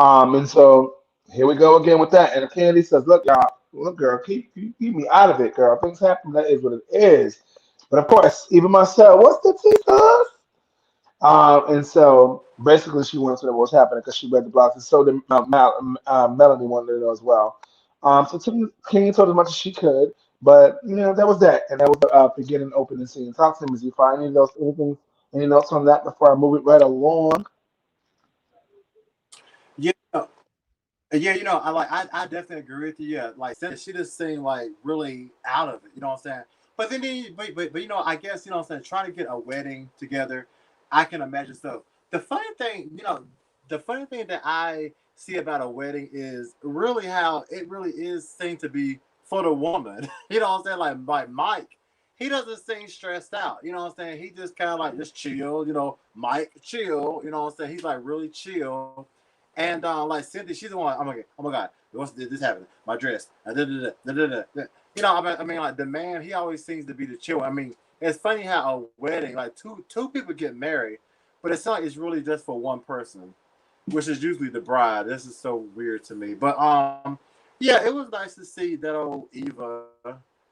And so here we go again with that. And Kennedy says, look, y'all. Look, girl, keep me out of it, girl. Things happen. That is what it is. But of course, even myself, what's the tea, cuz? And so basically, she wanted to know what was happening because she read the blogs, and so did Melanie wanted to know as well. So King told as much as she could, but that was that, and that was the beginning opening scene. Talk to me, Z. Any of those anything? Any notes on that before I move it right along? Yeah, yeah, I definitely agree with you. Yeah, like she just seemed like really out of it. You know what I'm saying? But then, but I guess what I'm saying. Trying to get a wedding together, I can imagine. So the funny thing that I see about a wedding is really how it really is seen to be for the woman. You know what I'm saying? Like Mike, he doesn't seem stressed out. You know what I'm saying? He just kind of like just chill. Mike chill. You know what I'm saying? He's like really chill. And like Cynthia, she's the one. Oh my god, what's this happening? My dress. Like the man, he always seems to be the chill. I mean, it's funny how a wedding, like two people get married, but it's not. It's really just for one person, which is usually the bride. This is so weird to me. But yeah, it was nice to see that old Eva.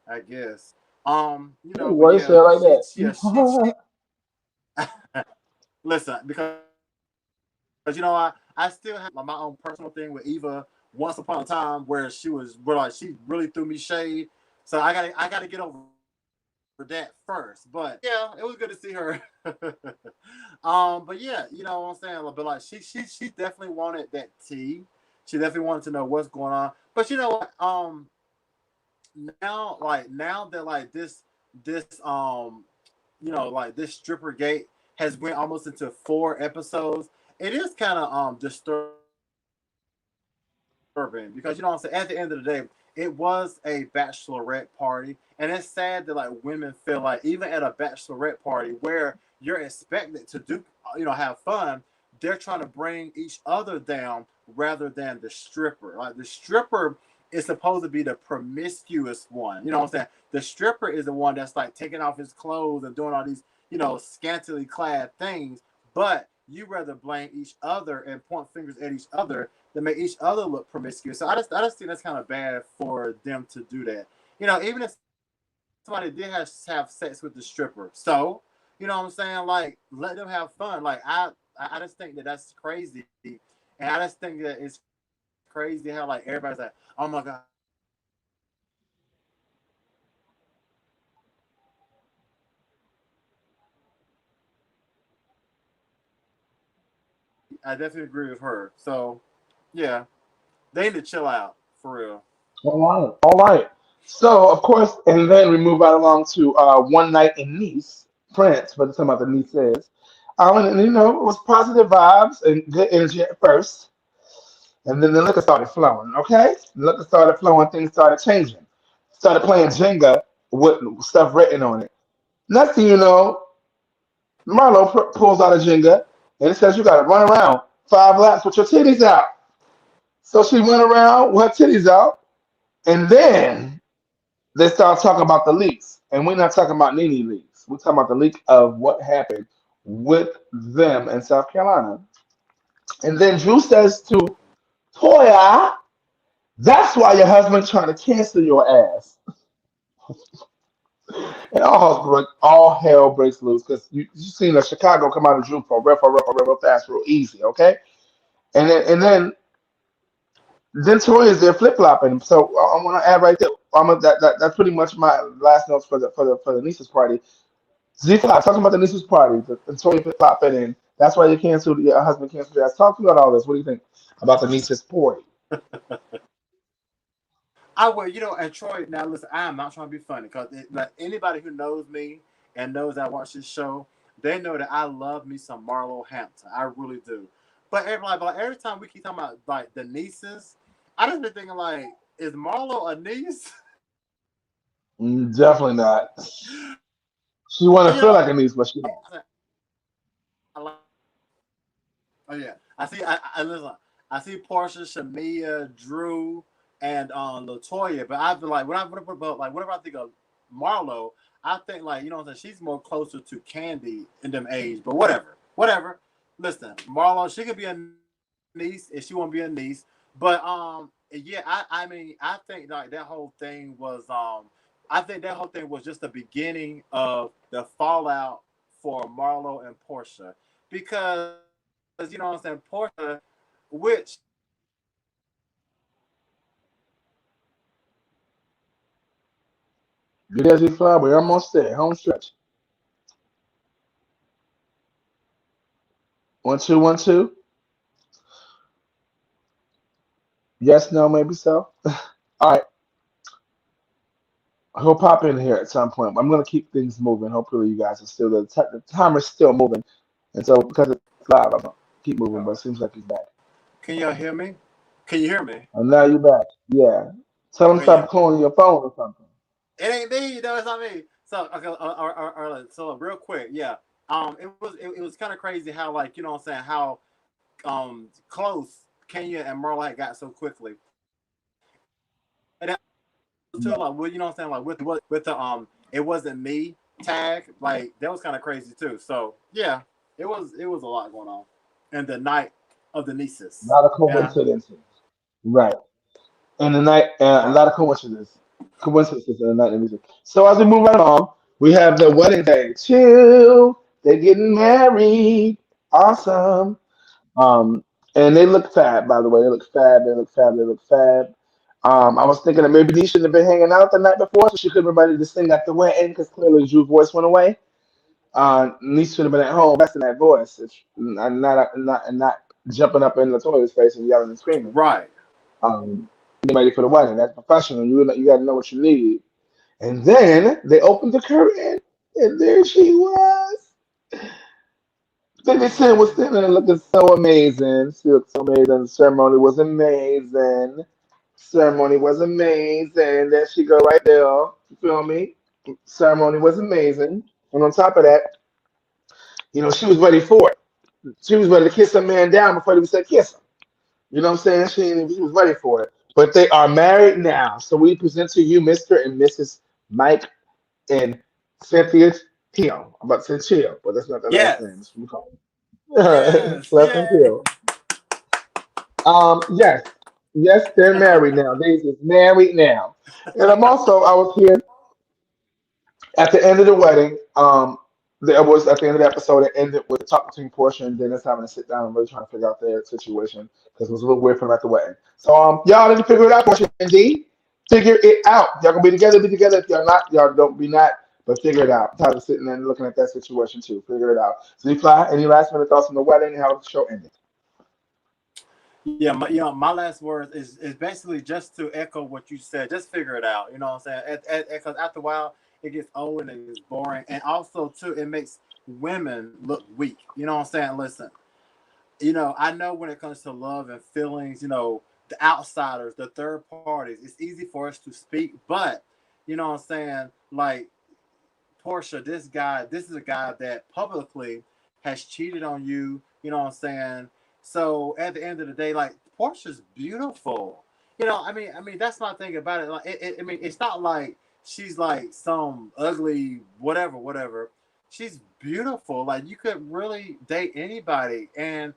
I guess. But Why you yeah, say it like she that? listen because I still have my own personal thing with Eva. Once upon a time, where like she really threw me shade. So I gotta get over that first. But yeah, it was good to see her. But yeah, you know what I'm saying. But like she definitely wanted that tea. She definitely wanted to know what's going on. But you know what? Now that like this like this stripper gate has went almost into 4 episodes. It is kind of disturbing because what I'm saying, at the end of the day, it was a bachelorette party, and it's sad that like women feel like even at a bachelorette party where you're expected to do have fun, they're trying to bring each other down rather than the stripper. Like the stripper is supposed to be the promiscuous one. You know what I'm saying? The stripper is the one that's like taking off his clothes and doing all these scantily clad things, but you rather blame each other and point fingers at each other to make each other look promiscuous. So I just think that's kind of bad for them to do that. Even if somebody did have sex with the stripper, so what I'm saying, like let them have fun. Like I just think that that's crazy, and I just think that it's crazy how like everybody's like, oh my god, I definitely agree with her. So yeah, they need to chill out for real. All right, all right. So of course, and then we move right along to One Night in Nice, France. But talking about the Nice is, and it was positive vibes and good energy at first, and then the liquor started flowing. Okay, the liquor started flowing, things started changing. Started playing Jenga with stuff written on it. Next thing you know, Marlo pulls out a Jenga and it says you got to run around 5 laps with your titties out. So she went around with her titties out, and then they start talking about the leaks. And we're not talking about Nene leaks. We're talking about the leak of what happened with them in South Carolina. And then Drew says to Toya, that's why your husband trying to cancel your ass. And all hell breaks loose because you seen the Chicago come out of Drew for real fast, real easy, okay? And then Toya is there flip flopping. So I want to add right there. That's pretty much my last notes for the nieces party. Z5 talking about the nieces party, the Toya flip flopping, and that's why your husband canceled your ass. Talk to me about all this. What do you think about the nieces party? I will, and Troy. Now, listen, I am not trying to be funny because like anybody who knows me and knows I watch this show, they know that I love me some Marlo Hampton. I really do. But every time we keep talking about like the nieces, I just been thinking like, is Marlo a niece? Definitely not. She want to feel like a niece, but she don't. I like. Oh yeah, I listen. I see Porsha, Shamia, Drew, and Latoya. But I've been like whenever I think of Marlo, I think like she's more closer to Candy in them age. But whatever. Listen, Marlo, she could be a niece if she want to be a niece. But yeah, I mean, I think like that whole thing was I think that whole thing was just the beginning of the fallout for Marlo and Porsha. Because you know what I'm saying, Porsha, which Good as we fly, we're almost there. Home stretch. 1 2 1 2. Yes, no, maybe so. All right, he'll pop in here at some point. I'm gonna keep things moving. Hopefully, you guys are still there. The timer's still moving, and so because it's live, I'm gonna keep moving. But it seems like he's back. can y'all hear me? Can you hear me? And now you're back. Yeah. Tell him Okay, yeah. stop calling your phone or something. It ain't me. No, it's not me. So okay, so real quick, yeah. It was kind of crazy how like you know what I'm saying how close Kenya and Marla had got so quickly, and that too like well, you know what I'm saying like with the it wasn't me tag like that was kind of crazy too. So yeah, it was a lot going on, and the night of the A nieces. lot of Yeah, coincidences. Right. And the night, a right. lot of coincidences in the night of music. So as we move right along, we have the wedding day. Chill. They're getting married. Awesome. Um, and they look fab, by the way. They look fab. They look fab. They look fab. I was thinking that maybe Denise should have been hanging out the night before, so she couldn't remember to sing at the wedding because clearly Drew's voice went away. Denise should have been at home resting that voice, and not jumping up in the toilet's face and yelling and screaming. Right. Um, Getting ready for the wedding. That's professional. You got to know what you need. And then they opened the curtain, and there she was. Then they said was sitting there looking so amazing. She looked so amazing. The ceremony was amazing. Ceremony was amazing. There she go right there. You feel me? Ceremony was amazing. And on top of that, she was ready for it. She was ready to kiss a man down before he said kiss him. You know what I'm saying? She was ready for it. But they are married now. So we present to you Mr. and Mrs. Mike and Cynthia Hill. I'm about to say Chill, but that's not their last Yes. name. That's what we call them. Yes. Last name Yay. Hill. Yes. Yes, they're married now. They is married now. And I was here at the end of the wedding. There was at the end of the episode, it ended with a talk between Portia and Dennis having to sit down and really trying to figure out their situation because it was a little weird for them at the wedding. So y'all need to figure it out, Portia and D. Figure it out. Y'all gonna be together, be together. If y'all not, y'all don't be not, but figure it out. I'm tired of sitting there and looking at that situation too. Figure it out. So Fly, any last minute thoughts on the wedding and how the show ended? Yeah, my last words is basically just to echo what you said. Just figure it out. You know what I'm saying? Because after a while, it gets old and it gets boring, and also too, it makes women look weak. You know what I'm saying? Listen, I know when it comes to love and feelings, the outsiders, the third parties, it's easy for us to speak, but you know what I'm saying? Like Portia, this is a guy that publicly has cheated on you. You know what I'm saying? So at the end of the day, like Portia's beautiful. I mean that's my thing about it. Like, I mean, it's not like she's like some ugly whatever. She's beautiful. Like you could really date anybody, and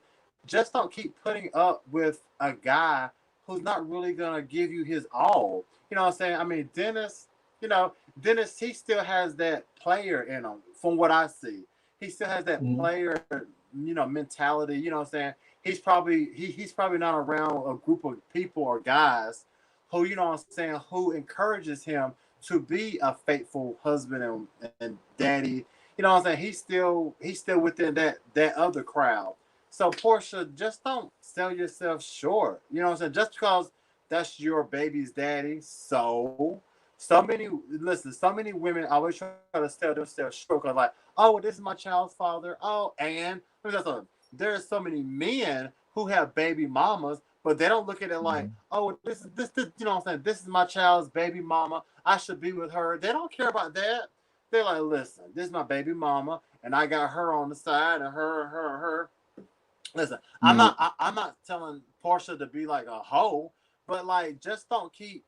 just don't keep putting up with a guy who's not really gonna give you his all. You know what I'm saying? I mean, you know, Dennis, he still has that player in him, from what I see. He still has that Mhm. player, mentality. You know what I'm saying? He's probably not around a group of people or guys who, what I'm saying, who encourages him to be a faithful husband and daddy. You know what I'm saying? He's still within that other crowd. So Portia, just don't sell yourself short. You know what I'm saying? Just because that's your baby's daddy, so many women always try to sell themselves short because, like, oh, well, this is my child's father. Oh, and there's so many men who have baby mamas, but they don't look at it like, Mhm. oh, this, you know what I'm saying? This is my child's baby mama. I should be with her. They don't care about that. They're like, listen, this is my baby mama, and I got her on the side, and her. Listen, Right. I'm not telling Portia to be like a hoe, but like just don't keep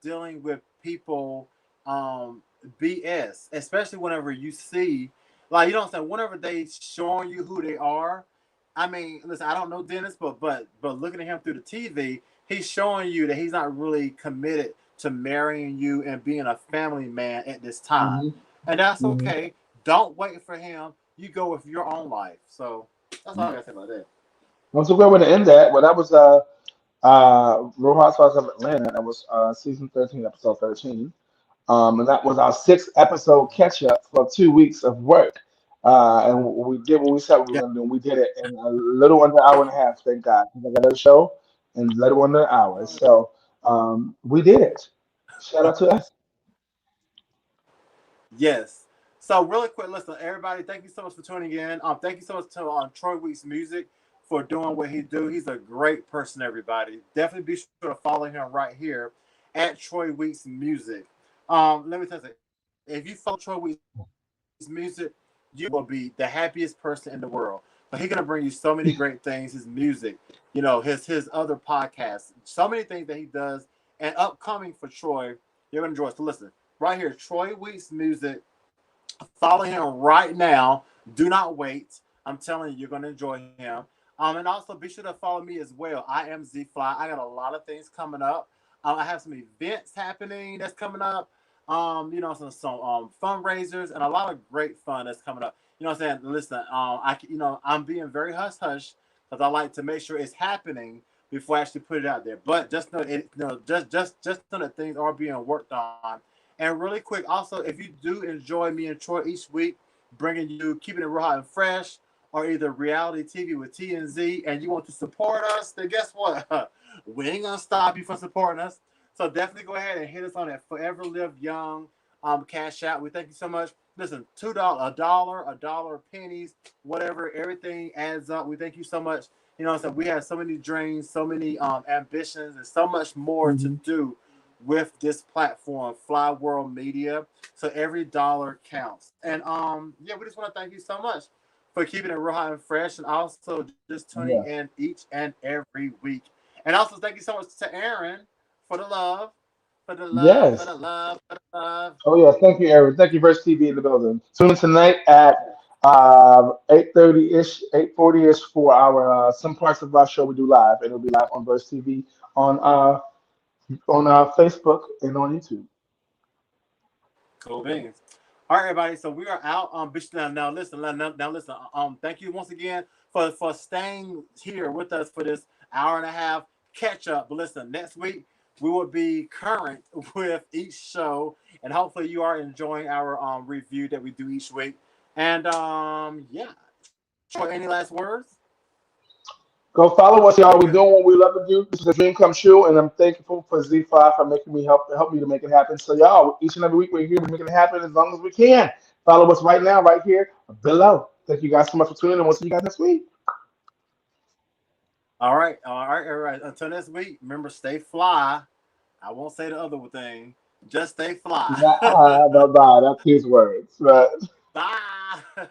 dealing with people um BS, especially whenever you see, like, you know what I'm saying, whenever they showing you who they are. I mean, listen, I don't know Dennis, but looking at him through the TV, he's showing you that he's not really committed to marrying you and being a family man at this time. Hmm. And that's Hmm. okay. Don't wait for him. You go with your own life. So that's all I gotta say about that. I'm so glad we're gonna end that. Well, that was Real Housewives of Atlanta. That was season 13, episode 13. And that was our sixth episode catch up for 2 weeks of work. And we did what we said we were Yeah. going to do. And we did it in a little under an hour and a half, thank God. I got another show in a little under an hour. So we did it. Shout out to us. Yes. So really quick, listen, everybody, thank you so much for tuning in. Thank you so much to Troy Weeks Music for doing what he do. He's a great person, everybody. Definitely be sure to follow him right here at Troy Weeks Music. Let me tell you, if you follow Troy Weeks Music, you will be the happiest person in the world. But he's gonna bring you so many great things. His music, his other podcasts, so many things that he does, and upcoming for Troy, you're gonna enjoy. So listen, right here, Troy Weeks Music. Follow him right now. Do not wait. I'm telling you, you're gonna enjoy him. And also be sure to follow me as well. I am Z Fly. I got a lot of things coming up. I have some events happening that's coming up. Some fundraisers and a lot of great fun that's coming up. You know what I'm saying? Listen, I'm being very hush hush because I like to make sure it's happening before I actually put it out there. But just know it, just know that things are being worked on. And really quick, also, if you do enjoy me and Troy each week, bringing you keeping it raw and fresh, or either reality TV with TNZ, and you want to support us, then guess what? We ain't gonna stop you from supporting us. So definitely go ahead and hit us on that Forever Live Young cash out. We thank you so much. Listen, $2, a dollar, pennies, whatever, everything adds up. We thank you so much. So we have so many dreams, so many ambitions, and so much more to Hmm. do with this platform, Fly World Media. So every dollar counts. And yeah, we just want to thank you so much for keeping it real hot and fresh, and also just tuning in Yes. each and every week. And also thank you so much to Aaron for the love, for the love, for Yes. the love, for the love. Oh, yes. Thank you, Aaron. Thank you, Verse TV in the building. Tune in tonight at 8:30 ish, 8:40 ish for our some parts of our show we do live, and it'll be live on Verse TV on Facebook and on YouTube. Cool beans. All right, everybody. So we are out. Now listen. Now listen. Thank you once again for staying here with us for this hour and a half catch up. But listen, next week we will be current with each show, and hopefully you are enjoying our review that we do each week. And yeah, Troy, any last words? Go follow us, y'all. You We're good? doing what we love to do. This is a dream come true, and I'm thankful for Z5 for making me help me to make it happen. So, y'all, each and every week we're here, we're making it happen as long as we can. Follow us right now, right here below. Thank you guys so much for tuning in, and we'll see you guys next week. All right, everybody. Until next week, remember, stay fly. I won't say the other thing. Just stay fly. Bye bye. That's his words. But Bye.